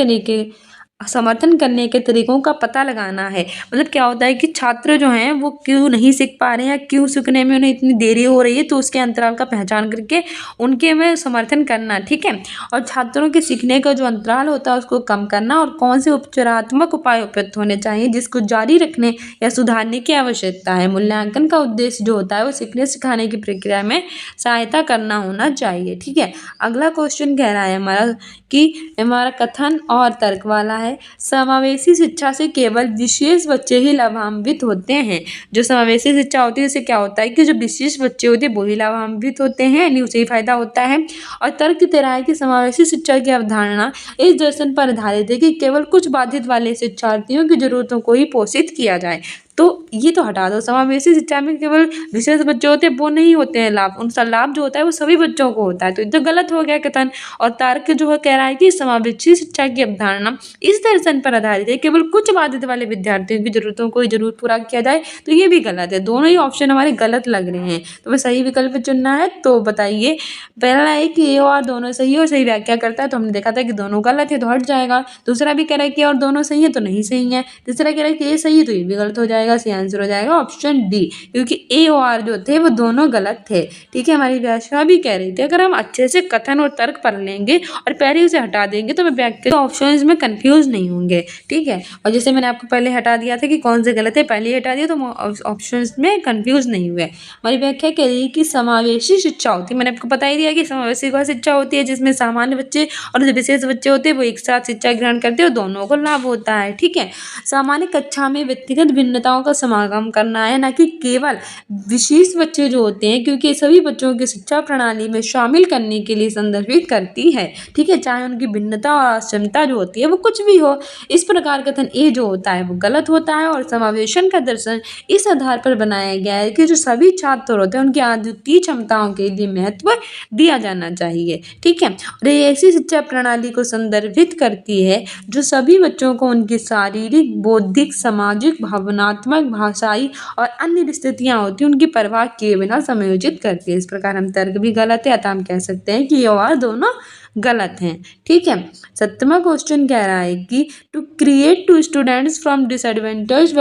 करने के तरीकों का पता लगाना है। मतलब क्या होता है कि छात्र जो हैं वो क्यों नहीं सीख पा रहे हैं या क्यों सीखने में उन्हें इतनी देरी हो रही है, तो उसके अंतराल का पहचान करके उनके में समर्थन करना। ठीक है, और छात्रों के सीखने का जो अंतराल होता है उसको कम करना और कौन से उपचारात्मक उपाय उपयुक्त होने चाहिए जिसको जारी रखने या सुधारने की आवश्यकता है। मूल्यांकन का उद्देश्य जो होता है वो सीखने सिखाने की प्रक्रिया में सहायता करना होना चाहिए। ठीक है, अगला क्वेश्चन कह रहा है हमारा कथन और तर्क वाला है, समावेशी शिक्षा से केवल विशेष बच्चे ही लाभान्वित होते हैं। जो समावेशी शिक्षा होती है इससे क्या होता है कि जो विशेष बच्चे होते हैं वही लाभान्वित होते हैं, यानी उसे ही फायदा होता है। और तर्क दे रहा है कि समावेशी शिक्षा की अवधारणा इस दर्शन पर आधारित है कि केवल कुछ बाधित वाले शिक्षार्थियों की जरूरतों को ही पोषित किया जाए। तो ये तो हटा दो, समावेशी शिक्षा में केवल विशेष बच्चे होते हैं वो नहीं होते हैं लाभ, उनका लाभ जो होता है वो सभी बच्चों को होता है, तो ये तो गलत हो गया कथन। और तार्क जो है कह रहा है कि समावेशी शिक्षा की अवधारणा इस दर्शन पर आधारित है केवल कुछ बाधित वाले विद्यार्थियों की जरूरतों को ही जरूर पूरा किया जाए, तो ये भी गलत है। दोनों ही ऑप्शन हमारे गलत लग रहे हैं, तो हमें सही विकल्प चुनना है। तो बताइए, पहला है कि ये और दोनों सही है और सही व्याख्या करता है, तो हमने देखा था कि दोनों गलत है तो हट जाएगा। दूसरा भी कह रहा है कि और दोनों सही है तो नहीं सही है। तीसरा कह रहा है कि ये सही है तो ये भी गलत हो जाएगा। सही आंसर हो जाएगा ऑप्शन डी, क्योंकि ए और आर जो थे वो दोनों गलत थे। ठीक है, हमारी व्याख्या भी कह रही थी अगर हम अच्छे से कथन और तर्क पढ़ लेंगे और पहले उसे हटा देंगे तो व्याख्या ऑप्शन में कंफ्यूज नहीं होंगे। ठीक है, और जैसे मैंने आपको पहले हटा दिया था कि कौन से गलत है, पहले ही हटा दिया तो ऑप्शन में कंफ्यूज नहीं हुए। हमारी व्याख्या कह रही है कि समावेशी शिक्षा होती है, मैंने आपको बता ही दिया कि समावेशी वह शिक्षा होती है जिसमें सामान्य बच्चे और जो विशेष बच्चे होते हैं वो एक साथ शिक्षा ग्रहण करते हैं और दोनों को लाभ होता है। ठीक है, सामान्य कक्षा में व्यक्तिगत भिन्नताओं का समागम करना है, ना कि केवल विशेष बच्चे जो होते हैं, क्योंकि सभी बच्चों की शिक्षा प्रणाली में शामिल करने के लिए संदर्भित करती है। ठीक है, चाहे उनकी भिन्नता और क्षमता जो होती है वो कुछ भी हो। इस प्रकार कथन ए जो होता है वो गलत होता है और समावेशन का दर्शन इस आधार पर बनाया गया है कि जो सभी छात्र होते हैं उनकी अद्वितीय क्षमताओं के लिए महत्व दिया जाना चाहिए। ठीक है, और ये ऐसी शिक्षा प्रणाली को संदर्भित करती है जो सभी बच्चों को उनकी शारीरिक, बौद्धिक, सामाजिक, भावनात्मक, भाषाई और अन्य स्थितियां होती हैं उनकी परवाह किए बिना समायोजित करती है। इस प्रकार हम तर्क भी गलत है, अतः हम कह सकते हैं कि ये और दोनों गलत हैं। ठीक है, 7वां क्वेश्चन कह रहा है कि to create to students from disadvantage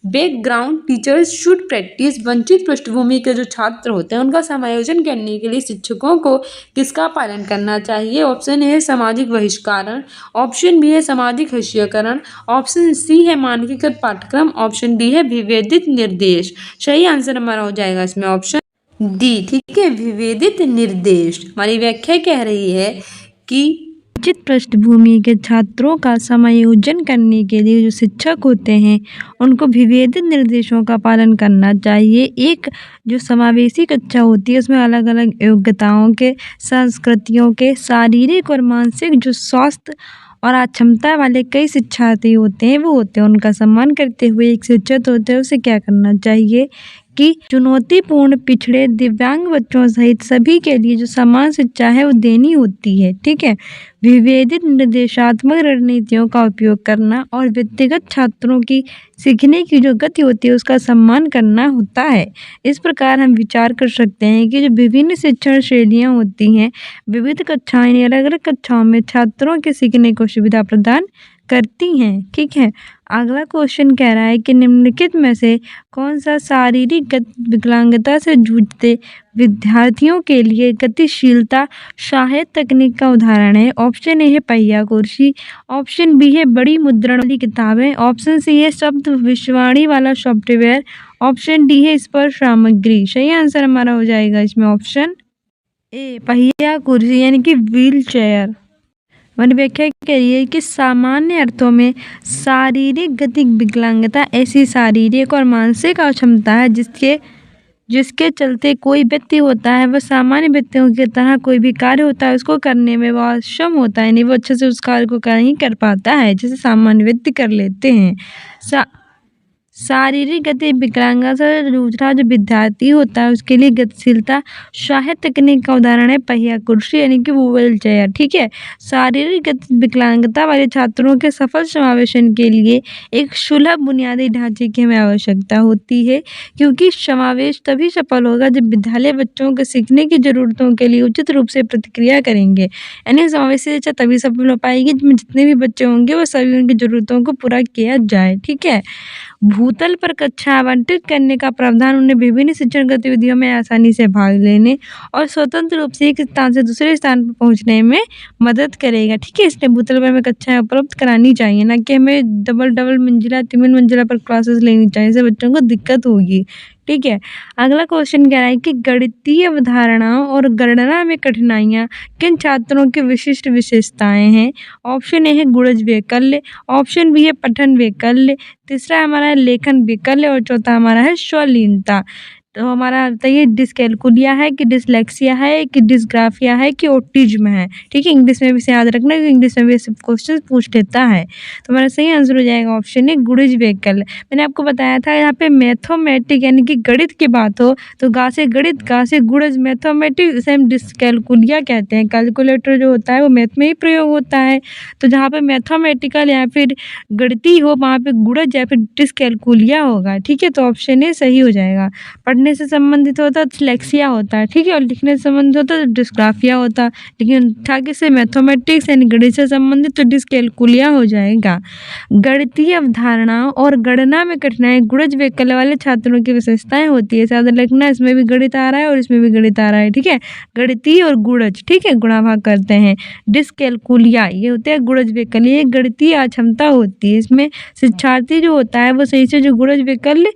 background teachers should practice, वंचित पृष्ठभूमि के जो छात्र होते हैं उनका समायोजन करने के लिए शिक्षकों को किसका पालन करना चाहिए। ऑप्शन ए है सामाजिक बहिष्करण, ऑप्शन बी है सामाजिक हस्यीकरण, ऑप्शन सी है मानकीकृत पाठ्यक्रम, ऑप्शन डी है विभेदित निर्देश। सही आंसर हमारा हो जाएगा इसमें ऑप्शन डी। ठीक है, विभेदित निर्देश। हमारी व्याख्या कह रही है कि उचित पृष्ठभूमि के छात्रों का समायोजन करने के लिए जो शिक्षक होते हैं उनको विभेदित निर्देशों का पालन करना चाहिए। एक जो समावेशी कक्षा होती है उसमें अलग अलग योग्यताओं के, संस्कृतियों के, शारीरिक और मानसिक जो स्वास्थ्य और अक्षमता वाले कई शिक्षार्थी होते हैं, वो होते हैं उनका सम्मान करते हुए एक शिक्षक होते हैं उसे क्या करना चाहिए कि चुनौतीपूर्ण पिछड़े दिव्यांग बच्चों सहित सभी के लिए जो समान शिक्षा है वो देनी होती है। ठीक है, विभेदित निर्देशात्मक रणनीतियों का उपयोग करना और व्यक्तिगत छात्रों की सीखने की जो गति होती है उसका सम्मान करना होता है। इस प्रकार हम विचार कर सकते हैं कि जो विभिन्न शिक्षण श्रेणियाँ होती हैं, विविध कक्षाएं यानी अलग अलग कक्षाओं में छात्रों के सीखने को सुविधा प्रदान करती हैं। ठीक है, अगला क्वेश्चन कह रहा है कि निम्नलिखित में से कौन सा शारीरिक विकलांगता से जूझते विद्यार्थियों के लिए गतिशीलता सहायक तकनीक का उदाहरण है। ऑप्शन ए है पहिया कुर्सी, ऑप्शन बी है बड़ी मुद्रण वाली किताबें, ऑप्शन सी है शब्द विश्वाणी वाला सॉफ्टवेयर, ऑप्शन डी है स्पर्श सामग्री। सही आंसर हमारा हो जाएगा इसमें ऑप्शन ए पहिया कुर्सी यानी कि व्हील चेयर। हमारी व्याख्या करिए कि सामान्य अर्थों में शारीरिक गति विकलांगता ऐसी शारीरिक और मानसिक अक्षमता है जिसके चलते कोई व्यक्ति होता है वह सामान्य व्यक्तियों की तरह कोई भी कार्य होता है उसको करने में वह अक्षम होता है, नहीं वो अच्छे से उस कार्य को नहीं कर पाता है जैसे सामान्य व्यक्ति कर लेते हैं। शारीरिक गति विकलांगता से जूझ रहा जो विद्यार्थी होता है उसके लिए गतिशीलता सहायक तकनीक का उदाहरण है पहिया कुर्सी यानी कि व्हील चेयर। ठीक है, शारीरिक गति विकलांगता वाले छात्रों के सफल समावेशन के लिए एक सुलभ बुनियादी ढांचे की हमें आवश्यकता होती है, क्योंकि समावेश तभी सफल होगा जब विद्यालय बच्चों के सीखने की जरूरतों के लिए उचित रूप से प्रतिक्रिया करेंगे। यानी समावेशी शिक्षा तभी सफल हो पाएगी जिसमें जितने भी बच्चे होंगे वो सभी उनकी जरूरतों को पूरा किया जाए। ठीक है, भूतल पर कक्षा आवंटित करने का प्रावधान उन्हें विभिन्न शिक्षण गतिविधियों में आसानी से भाग लेने और स्वतंत्र रूप से एक स्थान से दूसरे स्थान पर पहुंचने में मदद करेगा। ठीक है, इसलिए भूतल पर हमें कक्षाएं उपलब्ध करानी चाहिए, ना कि हमें डबल मंजिला 3 मंजिला पर क्लासेस लेनी चाहिए, इससे बच्चों को दिक्कत होगी। ठीक है, अगला क्वेश्चन कह रहा है कि गणितीय अवधारणाओं और गणना में कठिनाइयाँ किन छात्रों की विशिष्ट विशेषताएं हैं। ऑप्शन ए है गुणज वैकल्य, ऑप्शन बी है पठन वैकल्य, तीसरा हमारा है लेखन वैकल्य और चौथा हमारा है स्वलीनता। तो हमारा बताइए डिसकैलकुलिया है कि डिसलेक्सिया है कि डिसग्राफिया है कि ऑटिज्म है। ठीक है, इंग्लिश में भी इसे याद रखना क्योंकि इंग्लिश में भी सब क्वेश्चन पूछ लेता है। तो हमारा सही आंसर हो जाएगा ऑप्शन है गुणज वैकल्य। मैंने आपको बताया था यहाँ पे मैथोमेटिक यानी कि गणित की बात हो तो गा से गणित, गा से गुणज, मैथोमेटिक इसे हम डिसकैलकुलिया कहते हैं। कैलकुलेटर जो होता है वो मैथ में ही प्रयोग होता है, तो जहाँ पे मैथोमेटिकल या फिर गणितीय हो वहाँ पे गुणज या फिर डिसकैलकुलिया होगा। ठीक है, तो ऑप्शन ए सही हो जाएगा। पढ़ने से संबंधित होता है डिसलेक्सिया होता है। ठीक है, और लिखने से संबंधित होता है डिस्ग्राफिया होता है, लेकिन ठाके से मैथमेटिक्स यानी गणित से संबंधित तो डिसकैलकुलिया हो जाएगा। गणितीय अवधारणाओं और गणना में कठिनाई गुणज वैकल्य वाले छात्रों की विशेषताएं होती है। साथ लिखना, इसमें भी गणित आ रहा है और इसमें भी गणित आ रहा है। ठीक है, गणितीय और गुणज, ठीक है, गुणा भाग करते हैं। डिसकैलकुलिया ये होते हैं गुणज वैकल्य, ये गणितीय अक्षमता होती है। इसमें शिक्षार्थी जो होता है वो सही से जो गुणज वैकल्य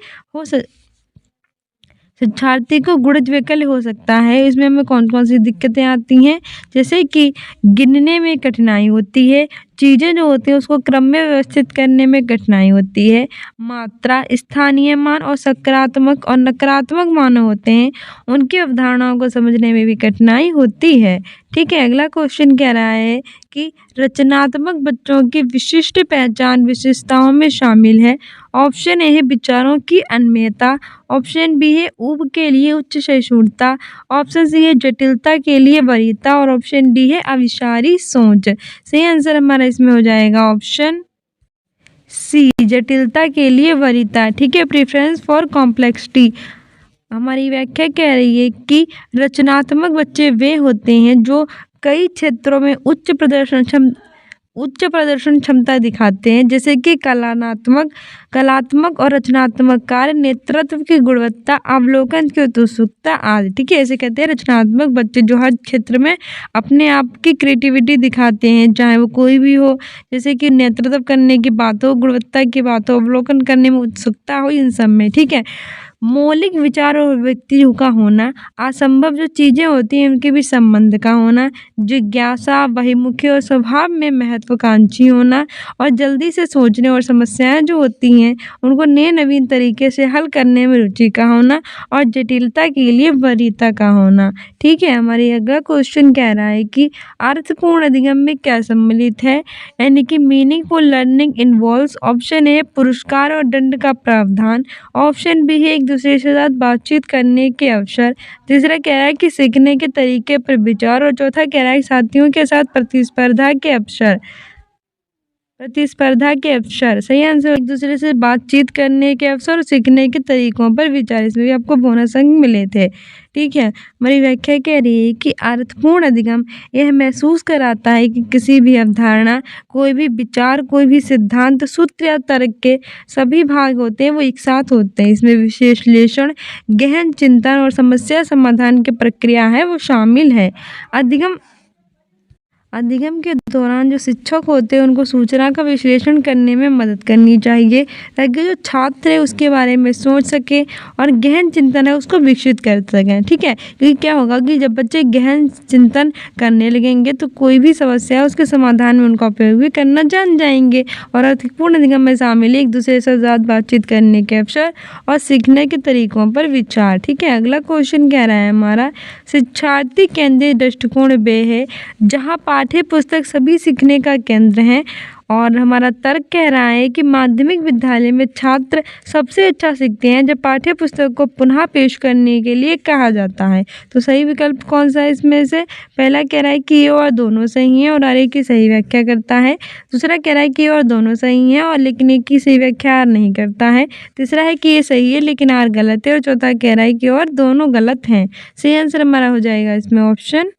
शिक्षार्थी को गुणज वैकल्य हो सकता है। इसमें हमें कौन कौन सी दिक्कतें आती हैं, जैसे कि गिनने में कठिनाई होती है, चीज़ें जो होती हैं उसको क्रम में व्यवस्थित करने में कठिनाई होती है, मात्रा, स्थानीय मान और सकारात्मक और नकारात्मक मान होते हैं उनकी अवधारणाओं को समझने में भी कठिनाई होती है। ठीक है, अगला क्वेश्चन कह रहा है कि रचनात्मक बच्चों की विशिष्ट पहचान विशेषताओं में शामिल है। ऑप्शन ए है विचारों की अनम्यता, ऑप्शन बी है ऊब के लिए उच्च सहिष्णुता, ऑप्शन सी है जटिलता के लिए वरीयता और ऑप्शन डी है अविचारी सोच। सही आंसर हमारा इसमें हो जाएगा ऑप्शन सी, जटिलता के लिए वरीयता। ठीक है, प्रेफरेंस फॉर कॉम्प्लेक्सिटी। हमारी व्याख्या कह रही है कि रचनात्मक बच्चे वे होते हैं जो कई क्षेत्रों में उच्च प्रदर्शन क्षमता दिखाते हैं, जैसे कि कलात्मक और रचनात्मक कार्य, नेतृत्व की गुणवत्ता, अवलोकन की उत्सुकता आदि। ठीक है, ऐसे कहते हैं रचनात्मक बच्चे जो हर क्षेत्र में अपने आप की क्रिएटिविटी दिखाते हैं, चाहे वो कोई भी हो, जैसे कि नेतृत्व करने की बात हो, गुणवत्ता की बात हो, अवलोकन करने में उत्सुकता हो, इन सब में। ठीक है, मौलिक विचार और व्यक्तियों का होना, असंभव जो चीज़ें होती हैं उनके भी संबंध का होना, जिज्ञासा, बहिमुखी और स्वभाव में महत्वाकांक्षी होना और जल्दी से सोचने और समस्याएं जो होती हैं उनको नए नवीन तरीके से हल करने में रुचि का होना और जटिलता के लिए वरीयता का होना। ठीक ठीक है, हमारी अगला क्वेश्चन कह रहा है कि अर्थपूर्ण अधिगम में क्या सम्मिलित है, यानी कि meaningful learning involves option A पुरस्कार और दंड का प्रावधान, ऑप्शन बी है एक दूसरे के साथ बातचीत करने के अवसर, तीसरा कह रहा है कि सीखने के तरीके पर विचार और चौथा कह रहा है साथियों के साथ प्रतिस्पर्धा के अवसर। सही आंसर एक दूसरे से बातचीत करने के अवसर और सीखने के तरीकों पर विचार। इसमें भी आपको बोनस अंक मिले थे। ठीक है, हमारी व्याख्या कह रही है कि अर्थपूर्ण अधिगम यह महसूस कराता है कि किसी भी अवधारणा, कोई भी विचार, कोई भी सिद्धांत, सूत्र या तर्क के सभी भाग होते हैं वो एक साथ होते हैं। इसमें विश्लेषण, गहन चिंतन और समस्या समाधान की प्रक्रिया है वो शामिल है। अधिगम के दौरान जो शिक्षक होते हैं उनको सूचना का विश्लेषण करने में मदद करनी चाहिए ताकि जो छात्र है उसके बारे में सोच सके और गहन चिंतन है उसको विकसित कर सकें। ठीक है, क्योंकि क्या होगा कि जब बच्चे गहन चिंतन करने लगेंगे तो कोई भी समस्या है उसके समाधान में उनका उपयोग भी करना जान जाएंगे। और अर्थपूर्ण अधिगम में शामिल है एक दूसरे के साथ बातचीत करने के अवसर और सीखने के तरीकों पर विचार। ठीक है, अगला क्वेश्चन कह रहा है हमारा शिक्षार्थी केंद्रित दृष्टिकोण वे है जहाँ पाठ्य पुस्तक सभी सीखने का केंद्र है। और हमारा तर्क कह रहा है कि माध्यमिक विद्यालय में छात्र सबसे अच्छा सीखते हैं जब पाठ्य पुस्तक को पुनः पेश करने के लिए कहा जाता है। तो सही विकल्प कौन सा है इसमें से? पहला कह रहा है कि ये और दोनों सही हैं और आर एक की सही व्याख्या करता है। दूसरा कह रहा है कि ये और दोनों सही हैं और लेकिन एक की सही व्याख्या आर नहीं करता है। तीसरा है कि ये सही है लेकिन आर गलत है। और चौथा कह रहा है कि और दोनों गलत हैं। सही आंसर हमारा हो जाएगा इसमें ऑप्शन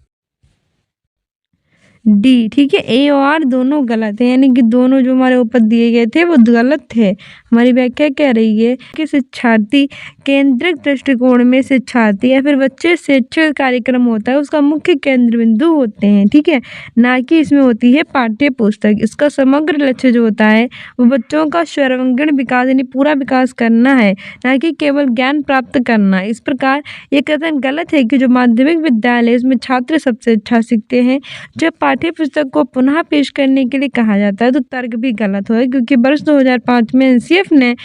डी। ठीक है, ए और आर दोनों गलत है, यानी कि दोनों जो हमारे ऊपर दिए गए थे वो गलत थे। हमारी व्याख्या कह रही है कि शिक्षार्थी केंद्रित दृष्टिकोण में शिक्षार्थी या फिर बच्चे शैक्षिक कार्यक्रम होता है उसका मुख्य केंद्र बिंदु होते हैं। ठीक है, ना कि इसमें होती है पाठ्य पुस्तक। इसका समग्र लक्ष्य जो होता है वो बच्चों का सर्वांगीण विकास यानी पूरा विकास करना है, ना कि केवल ज्ञान प्राप्त करना। इस प्रकार ये कथन गलत है कि जो माध्यमिक विद्यालय उसमें छात्र सबसे अच्छा सीखते हैं जब पाठ्य पुस्तक को पुनः पेश करने के लिए कहा जाता है। तो तर्क भी गलत होगा क्योंकि वर्ष 2005 में एनसीएफ ने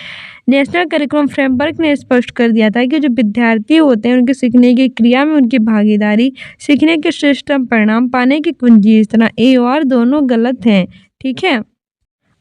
नेशनल करिकुलम फ्रेमवर्क ने स्पष्ट कर दिया था कि जो विद्यार्थी होते हैं उनके सीखने की क्रिया में उनकी भागीदारी सीखने के श्रेष्ठतम परिणाम पाने की कुंजी। इस तरह ए और दोनों गलत हैं। ठीक है,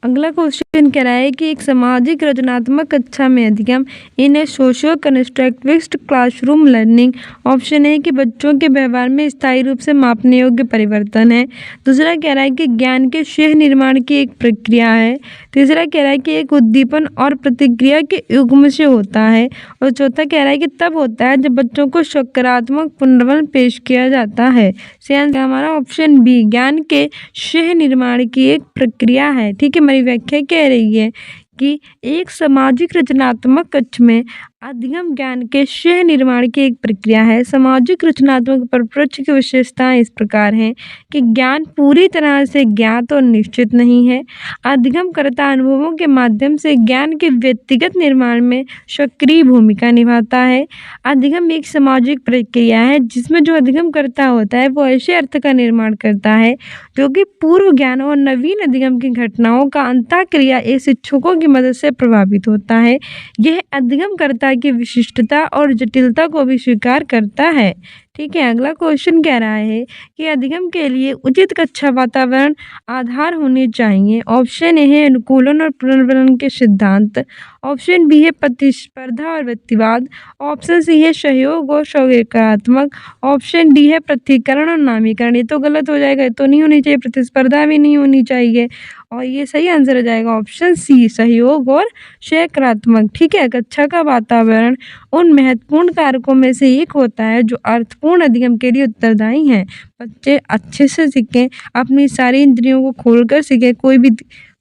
अगला क्वेश्चन कह रहा है कि एक सामाजिक रचनात्मक कक्षा में अधिगम in a socio constructivist classroom learning. Option है कि बच्चों के व्यवहार में स्थायी रूप से मापने योग्य परिवर्तन है। दूसरा कह रहा है कि ज्ञान के सह निर्माण की एक प्रक्रिया है। तीसरा कह रहा है कि एक उद्दीपन और प्रतिक्रिया के युग्म से होता है। और चौथा कह रहा है कि तब होता है जब बच्चों को सकारात्मक पुनर्बल पेश किया जाता है। सही आंसर हमारा ऑप्शन बी, ज्ञान के सह निर्माण की एक प्रक्रिया है। ठीक है, हमारी व्याख्या कह रही है कि एक सामाजिक रचनात्मक कक्ष में अधिगम ज्ञान के सह निर्माण की एक प्रक्रिया है। सामाजिक रचनात्मक परिप्रेक्ष्य की विशेषताएं इस प्रकार हैं कि ज्ञान पूरी तरह से ज्ञात और निश्चित नहीं है। अधिगमकर्ता अनुभवों के माध्यम से ज्ञान के व्यक्तिगत निर्माण में सक्रिय भूमिका निभाता है। अधिगम एक सामाजिक प्रक्रिया है जिसमें जो अधिगमकर्ता होता है वो ऐसे अर्थ का निर्माण करता है जो कि पूर्व ज्ञान और नवीन अधिगम की घटनाओं का अंतःक्रिया शिक्षकों की मदद से प्रभावित होता है। यह अधिगमकर्ता की विशिष्टता और जटिलता को भी स्वीकार करता है। ठीक है, अगला क्वेश्चन कह रहा है कि अधिगम के लिए उचित कक्षा वातावरण आधार होने चाहिए। ऑप्शन ए है अनुकूलन और पुनर्बलन के सिद्धांत। ऑप्शन बी है प्रतिस्पर्धा और व्यक्तिवाद। ऑप्शन सी है सहयोग और सौहार्दात्मक। ऑप्शन डी है पृथक्करण और नामीकरण। ये तो गलत हो जाएगा, ये तो नहीं होनी चाहिए, प्रतिस्पर्धा भी नहीं होनी चाहिए। और ये सही आंसर हो जाएगा ऑप्शन सी, सहयोग और सकारात्मक। ठीक है, कक्षा का वातावरण उन महत्वपूर्ण कारकों में से एक होता है जो अर्थपूर्ण अधिगम के लिए उत्तरदायी हैं। बच्चे अच्छे से सीखें, अपनी सारी इंद्रियों को खोलकर सीखें। कोई भी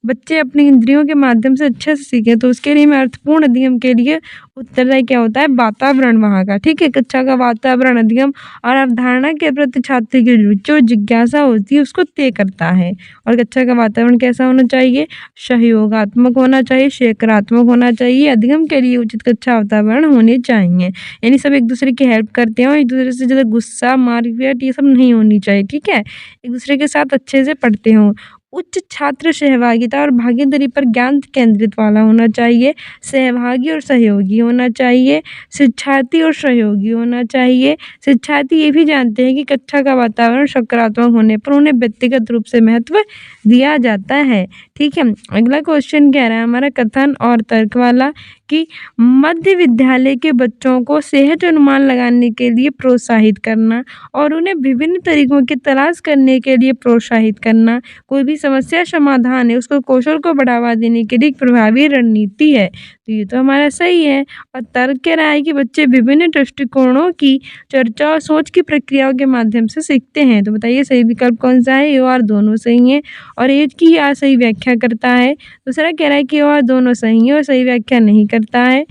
बच्चे अपनी इंद्रियों के माध्यम से अच्छे से सीखें तो उसके लिए मैं अर्थपूर्ण अधिगम के लिए उत्तरदायी क्या होता है? वातावरण वहाँ का। ठीक है, कक्षा का वातावरण अधिगम और अवधारणा के प्रति छात्र की रुचि और जिज्ञासा होती है उसको तय करता है। और कक्षा का वातावरण कैसा होना चाहिए? सहयोगात्मक होना चाहिए, सकारात्मक होना चाहिए। अधिगम के लिए उचित कक्षा वातावरण होने चाहिए, यानी सब एक दूसरे की हेल्प करते हो, एक दूसरे से ज़्यादा गुस्सा मारपीट ये सब नहीं होनी चाहिए। ठीक है, एक दूसरे के साथ अच्छे से पढ़ते हो। उच्च छात्र सहभागिता और भागीदारी पर ज्ञान केंद्रित वाला होना चाहिए, सहभागी और सहयोगी होना चाहिए, शिक्षार्थी और सहयोगी होना चाहिए। शिक्षार्थी ये भी जानते हैं कि कक्षा का वातावरण सकारात्मक होने पर उन्हें व्यक्तिगत रूप से महत्व दिया जाता है। ठीक है, अगला क्वेश्चन कह रहा है हमारा कथन और तर्क वाला कि मध्य विद्यालय के बच्चों को सेहत अनुमान लगाने के लिए प्रोत्साहित करना और उन्हें विभिन्न तरीकों की तलाश करने के लिए प्रोत्साहित करना कोई भी समस्या समाधान है उसको कौशल को बढ़ावा देने के लिए एक प्रभावी रणनीति है। तो ये तो हमारा सही है। और तर्क कह रहा है कि बच्चे विभिन्न दृष्टिकोणों की चर्चा और सोच की प्रक्रियाओं के माध्यम से सीखते हैं। तो बताइए सही विकल्प कौन सा है? ये और दोनों सही हैं और एक की या सही व्याख्या करता है। दूसरा कह रहा है कि और दोनों सही है और सही व्याख्या नहीं करता है।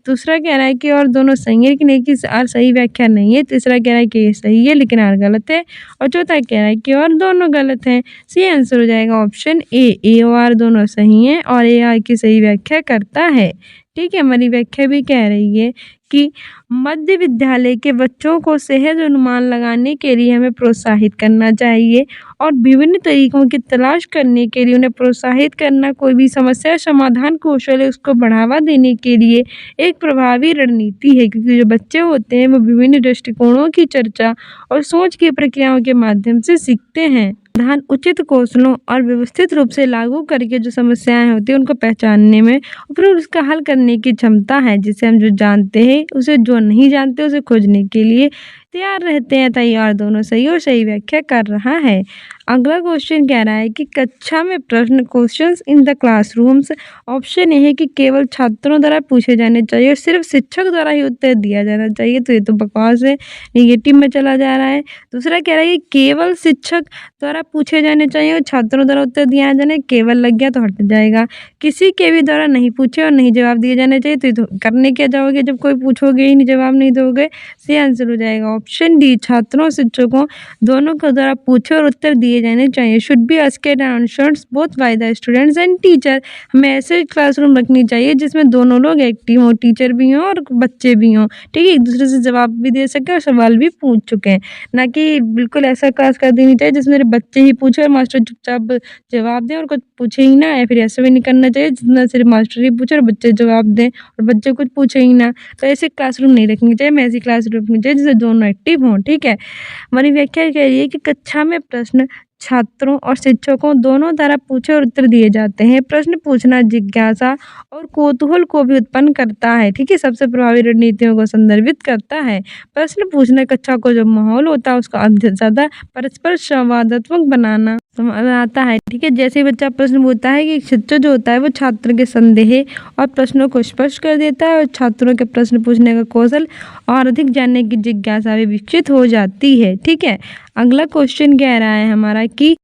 दूसरा कह रहा है कि और दोनों सही है लेकिन एक की और सही व्याख्या नहीं है। तीसरा कह रहा है कि ये सही है लेकिन आर गलत है। और चौथा कह रहा है कि और दोनों गलत हैं। सही आंसर हो जाएगा ऑप्शन ए और आर दोनों सही हैं और ए आर की सही व्याख्या करता है। ठीक है, हमारी व्याख्या भी कह रही है कि मध्य विद्यालय के बच्चों को सेहत अनुमान लगाने के लिए हमें प्रोत्साहित करना चाहिए और विभिन्न तरीकों की तलाश करने के लिए उन्हें प्रोत्साहित करना कोई भी समस्या समाधान कौशल है उसको बढ़ावा देने के लिए एक प्रभावी रणनीति है, क्योंकि जो बच्चे होते हैं वो विभिन्न दृष्टिकोणों की चर्चा और सोच की प्रक्रियाओं के माध्यम से सीखते हैं। समाधान उचित कौशलों और व्यवस्थित रूप से लागू करके जो समस्याएं होती हैं उनको पहचानने में और फिर उसका हल करने की क्षमता है, जिसे हम जो जानते हैं उसे जो नहीं जानते उसे खोजने के लिए तैयार रहते हैं। तैयार दोनों सही और सही व्याख्या कर रहा है। अगला क्वेश्चन कह रहा है कि कक्षा में प्रश्न questions in the classrooms. Option A है कि केवल छात्रों द्वारा पूछे जाने चाहिए और सिर्फ शिक्षक द्वारा ही उत्तर दिया जाना चाहिए। तो ये तो बकवास है, नेगेटिव में चला जा रहा है। दूसरा कह रहा है कि केवल शिक्षक द्वारा पूछे जाने चाहिए और छात्रों द्वारा उत्तर दिया जाने, केवल लग गया तो हट जाएगा। किसी के भी द्वारा नहीं पूछे और नहीं जवाब दिए जाने चाहिए। तो ये तो करने क्या जाओगे जब कोई पूछोगे ही नहीं, जवाब नहीं दोगे। सही आंसर हो जाएगा ऑप्शन डी, छात्रों और शिक्षकों दोनों के द्वारा पूछे और उत्तर दिए जाने चाहिए। Should be asked answers both by the students and teacher. हमें ऐसे क्लासरूम रखनी चाहिए जिसमें दोनों लोग एक्टिव हों, टीचर भी हों और बच्चे भी हों। ठीक है, एक दूसरे से जवाब भी दे सके और सवाल भी पूछ चुके, ना कि बिल्कुल ऐसा क्लास कर देनी चाहिए जिसमें मेरे बच्चे ही पूछे और मास्टर चुपचाप जवाब दें और कुछ पूछे ही ना। या फिर ऐसा भी नहीं करना चाहिए जितना सिर्फ मास्टर ही पूछे और बच्चे जवाब दें और बच्चे कुछ पूछे ही ना। तो ऐसे क्लासरूम नहीं रखनी चाहिए, हमें ऐसी क्लासरूम रखनी चाहिए जिससे दोनों एक्टिव हों। ठीक है, हमारी व्याख्या कह रही है कि कक्षा में प्रश्न छात्रों और शिक्षकों दोनों द्वारा पूछे और उत्तर दिए जाते हैं। प्रश्न पूछना जिज्ञासा और कौतूहल को भी उत्पन्न करता है। ठीक है, सबसे प्रभावी रणनीतियों को संदर्भित करता है। प्रश्न पूछना कक्षा को जो माहौल होता है उसको ज़्यादा परस्पर संवादात्मक बनाता है। ठीक है, जैसे ही बच्चा प्रश्न पूछता है कि शिक्षक जो होता है वो छात्र के संदेह और प्रश्नों को स्पष्ट कर देता है और छात्रों के प्रश्न पूछने का कौशल और अधिक जानने की जिज्ञासा भी विकसित हो जाती है। ठीक है, अगला क्वेश्चन कह रहा है हमारा कि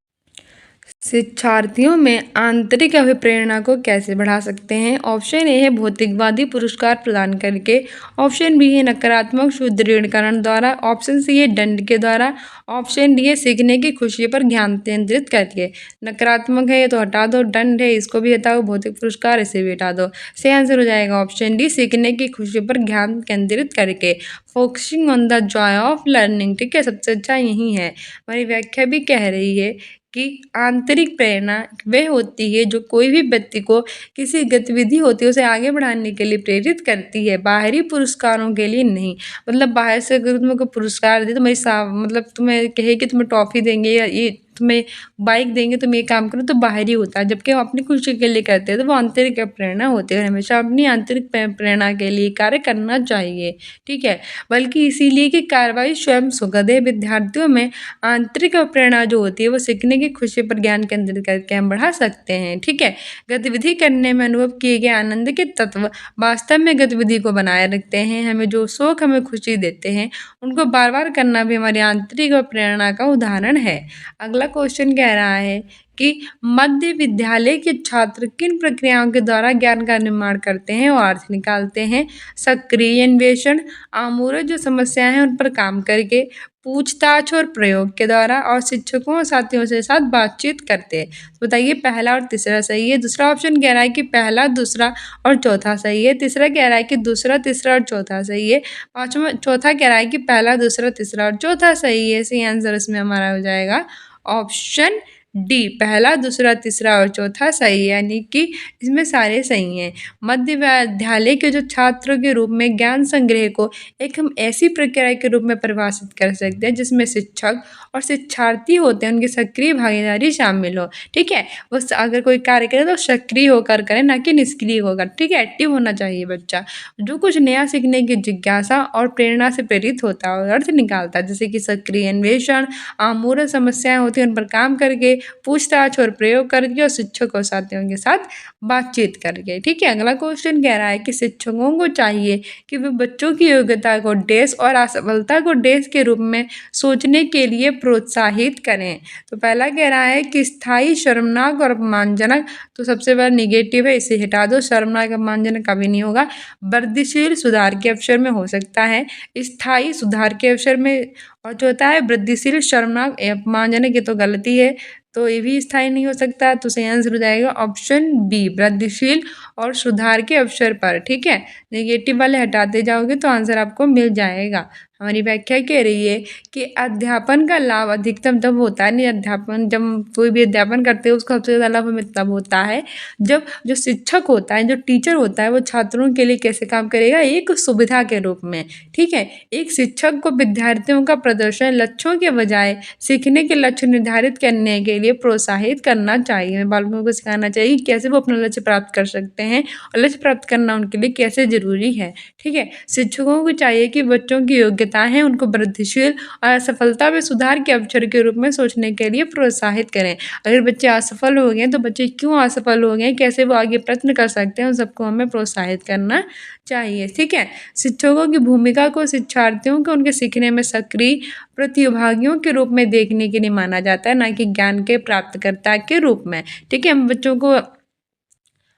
शिक्षार्थियों में आंतरिक अभिप्रेरणा को कैसे बढ़ा सकते हैं। ऑप्शन ए है भौतिकवादी पुरस्कार प्रदान करके, ऑप्शन बी है नकारात्मक सुदृढ़ीकरण द्वारा, ऑप्शन सी है दंड के द्वारा, ऑप्शन डी है सीखने की खुशी पर ध्यान केंद्रित करके। नकारात्मक है ये तो हटा दो, दंड है इसको भी हटाओ, भौतिक पुरस्कार इसे भी हटा दो। सही आंसर हो जाएगा ऑप्शन डी, सीखने की खुशी पर ध्यान केंद्रित करके, focusing on the Joy of learning. ठीक है, सबसे अच्छा यही है। हमारी व्याख्या भी कह रही है कि आंतरिक प्रेरणा वह होती है जो कोई भी व्यक्ति को किसी गतिविधि होती है उसे आगे बढ़ाने के लिए प्रेरित करती है, बाहरी पुरस्कारों के लिए नहीं। मतलब बाहर से अगर तुम्हें कोई पुरस्कार दे, तुम्हारी मतलब तुम्हें कहे कि तुम्हें टॉफ़ी देंगे या ये तुम्हें बाइक देंगे, तुम ये काम करो, तो बाहरी होता है। जबकि हम अपनी खुशी के लिए करते हैं तो वो आंतरिक प्रेरणा होती है और हमेशा अपनी आंतरिक प्रेरणा के लिए कार्य करना चाहिए। ठीक है, बल्कि इसीलिए कि कार्रवाई स्वयं सुखद है। विद्यार्थियों में आंतरिक प्रेरणा जो होती है वो सीखने की खुशी पर ज्ञान केंद्रित करके हम बढ़ा सकते हैं। ठीक है, गतिविधि करने में अनुभव किए गए आनंद के तत्व वास्तव में गतिविधि को बनाए रखते हैं। हमें जो शौक हमें खुशी देते हैं उनको बार बार करना भी हमारी आंतरिक प्रेरणा का उदाहरण है। अगला क्वेश्चन कह रहा है कि मध्य विद्यालय के छात्र किन प्रक्रियाओं के द्वारा ज्ञान का निर्माण करते हैं और अर्थ निकालते हैं। सक्रिय अन्वेषण, आमूल जो समस्याएं हैं उन पर काम करके, पूछताछ और प्रयोग के द्वारा, और शिक्षकों और साथियों के साथ बातचीत करते हैं। तो बताइए पहला और तीसरा सही है। दूसरा ऑप्शन कह रहा है कि पहला, दूसरा और चौथा सही है। तीसरा कह रहा है कि दूसरा, तीसरा और चौथा सही है। चौथा कह रहा है कि पहला, दूसरा, तीसरा और चौथा सही है। सही आंसर इसमें हमारा हो जाएगा ऑप्शन डी पहला, दूसरा, तीसरा और चौथा सही है, यानी कि इसमें सारे सही हैं। मध्य विद्यालय के जो छात्रों के रूप में ज्ञान संग्रह को एक हम ऐसी प्रक्रिया के रूप में परिभाषित कर सकते हैं जिसमें शिक्षक और शिक्षार्थी होते हैं, उनकी सक्रिय भागीदारी शामिल हो। ठीक है, वो अगर कोई कार्य करे तो सक्रिय होकर करे, ना कि निष्क्रिय होकर। ठीक है, एक्टिव होना चाहिए बच्चा, जो कुछ नया सीखने की जिज्ञासा और प्रेरणा से प्रेरित होता है और अर्थ निकालता है, जैसे कि सक्रिय अन्वेषण, आमूल समस्याएं होती हैं उन पर काम करके, पूछताछ और प्रयोग करके, और शिक्षक और साथियों के साथ बातचीत करके। ठीक है, अगला क्वेश्चन कह रहा है कि शिक्षकों को चाहिए कि वे बच्चों की योग्यता को डेस और असफलता को डेस के रूप में सोचने के लिए प्रोत्साहित करें। तो पहला कह रहा है कि स्थायी, शर्मनाक और अपमानजनक, तो सबसे पहला निगेटिव है, इसे हटा दो। शर्मनाक, अपमानजनक कभी नहीं होगा। वृद्धिशील, सुधार के अवसर में हो सकता है। स्थायी, सुधार के अवसर में। और जो होता है वृद्धिशील, शर्मनाक, अपमानजनक, ये तो गलती है, तो ये भी स्थायी नहीं हो सकता। तो सही आंसर हो जाएगा ऑप्शन बी, वृद्धिशील और सुधार के अवसर पर। ठीक है, नेगेटिव वाले हटाते जाओगे तो आंसर आपको मिल जाएगा। हमारी व्याख्या कह रही है कि अध्यापन का लाभ अधिकतम तब होता है, नहीं अध्यापन, जब कोई भी अध्यापन करते हैं उसका सबसे ज़्यादा लाभ हमें तब होता है जब जो शिक्षक होता है, जो टीचर होता है, वो छात्रों के लिए कैसे काम करेगा, एक सुविधा के रूप में। ठीक है, एक शिक्षक को विद्यार्थियों का प्रदर्शन लक्ष्यों के बजाय सीखने के लक्ष्य निर्धारित करने के लिए प्रोत्साहित करना चाहिए। बालकों को सिखाना चाहिए कि कैसे वो अपना लक्ष्य प्राप्त कर सकते हैं और लक्ष्य प्राप्त करना उनके लिए कैसे ज़रूरी है। ठीक है, शिक्षकों को चाहिए कि बच्चों की योग्यता है उनको वृद्धिशील और असफलता में सुधार के अवसर के रूप में सोचने के लिए प्रोत्साहित करें। अगर बच्चे असफल हो गए तो बच्चे क्यों असफल हो गए, कैसे वो आगे प्रयत्न कर सकते हैं, उन सबको हमें प्रोत्साहित करना चाहिए। ठीक है, शिक्षकों की भूमिका को शिक्षार्थियों को उनके सीखने में सक्रिय प्रतिभागियों के रूप में देखने के लिए माना जाता है, ना कि ज्ञान के प्राप्तकर्ता के रूप में। ठीक है, हम बच्चों को,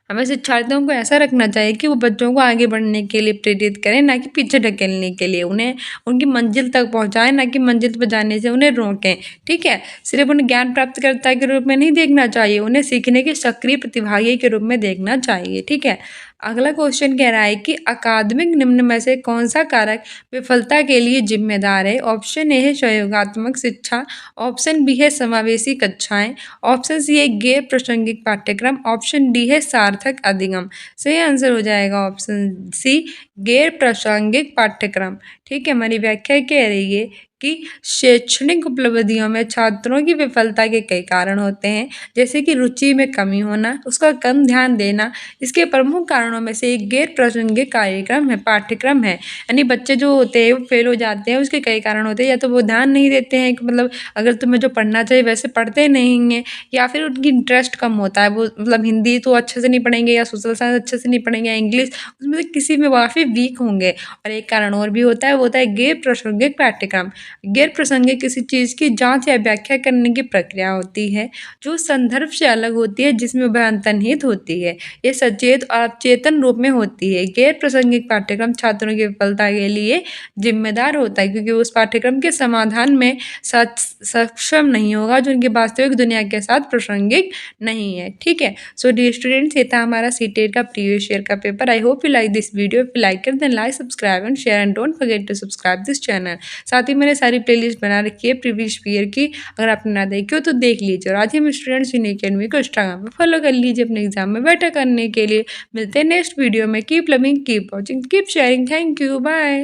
हमें शिक्षार्थियों को ऐसा रखना चाहिए कि वो बच्चों को आगे बढ़ने के लिए प्रेरित करें, ना कि पीछे ढकेलने के लिए, उन्हें उनकी मंजिल तक पहुंचाएं, ना कि मंजिल पर जाने से उन्हें रोकें। ठीक है, सिर्फ उन्हें ज्ञान प्राप्तकर्ता के रूप में नहीं देखना चाहिए, उन्हें सीखने के सक्रिय प्रतिभागी के रूप में देखना चाहिए। ठीक है, अगला क्वेश्चन कह रहा है कि अकादमिक निम्न में से कौन सा कारक विफलता के लिए जिम्मेदार है। ऑप्शन ए है सहयोगात्मक शिक्षा, ऑप्शन बी है समावेशी कक्षाएं, ऑप्शन सी है गैर प्रासंगिक पाठ्यक्रम, ऑप्शन डी है सार्थक अधिगम। सही आंसर हो जाएगा ऑप्शन सी, गैर प्रासंगिक पाठ्यक्रम। ठीक है, हमारी व्याख्या कह रही है कि शैक्षणिक उपलब्धियों में छात्रों की विफलता के कई कारण होते हैं, जैसे कि रुचि में कमी होना, उसका कम ध्यान देना। इसके प्रमुख कारणों में से एक गैर प्रासंगिक कार्यक्रम है, पाठ्यक्रम है। यानी बच्चे जो होते हैं वो फेल हो जाते हैं, उसके कई कारण होते हैं, या तो वो ध्यान नहीं देते हैं कि मतलब अगर तुम्हें जो पढ़ना चाहिए वैसे पढ़ते नहीं हैं, या फिर उनकी इंटरेस्ट कम होता है, वो मतलब हिंदी तो अच्छे से नहीं पढ़ेंगे, या सोशल साइंस अच्छे से नहीं पढ़ेंगे, या इंग्लिश, उसमें से किसी में काफ़ी वीक होंगे। और एक कारण और भी होता है, वो होता है गैर प्रासंगिक पाठ्यक्रम। गैर प्रासंगिक किसी चीज़ की जांच या व्याख्या करने की प्रक्रिया होती है जो संदर्भ से अलग होती है, जिसमें वह अंतर्निहित होती है, ये सचेत और अवचेतन रूप में होती है। गैर प्रासंगिक पाठ्यक्रम छात्रों की विफलता के लिए जिम्मेदार होता है, क्योंकि उस पाठ्यक्रम के समाधान में सक्षम नहीं होगा जो उनकी वास्तविक दुनिया के साथ प्रासंगिक नहीं है। ठीक है, सो डियर स्टूडेंट्स, ये था हमारा सीटेट का प्रीवियस ईयर का paper. I hope you like this video. If you like it then like, subscribe and share, and don't forget to subscribe this channel. साथ ही मैंने सारी प्लेलिस्ट बना रखी है प्रीवियस ईयर की, अगर आपने ना देखी हो तो देख लीजिए। और आज हम स्टूडेंट्स यूनिक अकेडमी को इंस्टाग्राम पे फॉलो कर लीजिए अपने एग्जाम में बेटर करने के लिए। मिलते हैं नेक्स्ट वीडियो में। Keep loving, keep watching, keep sharing. Thank you, bye.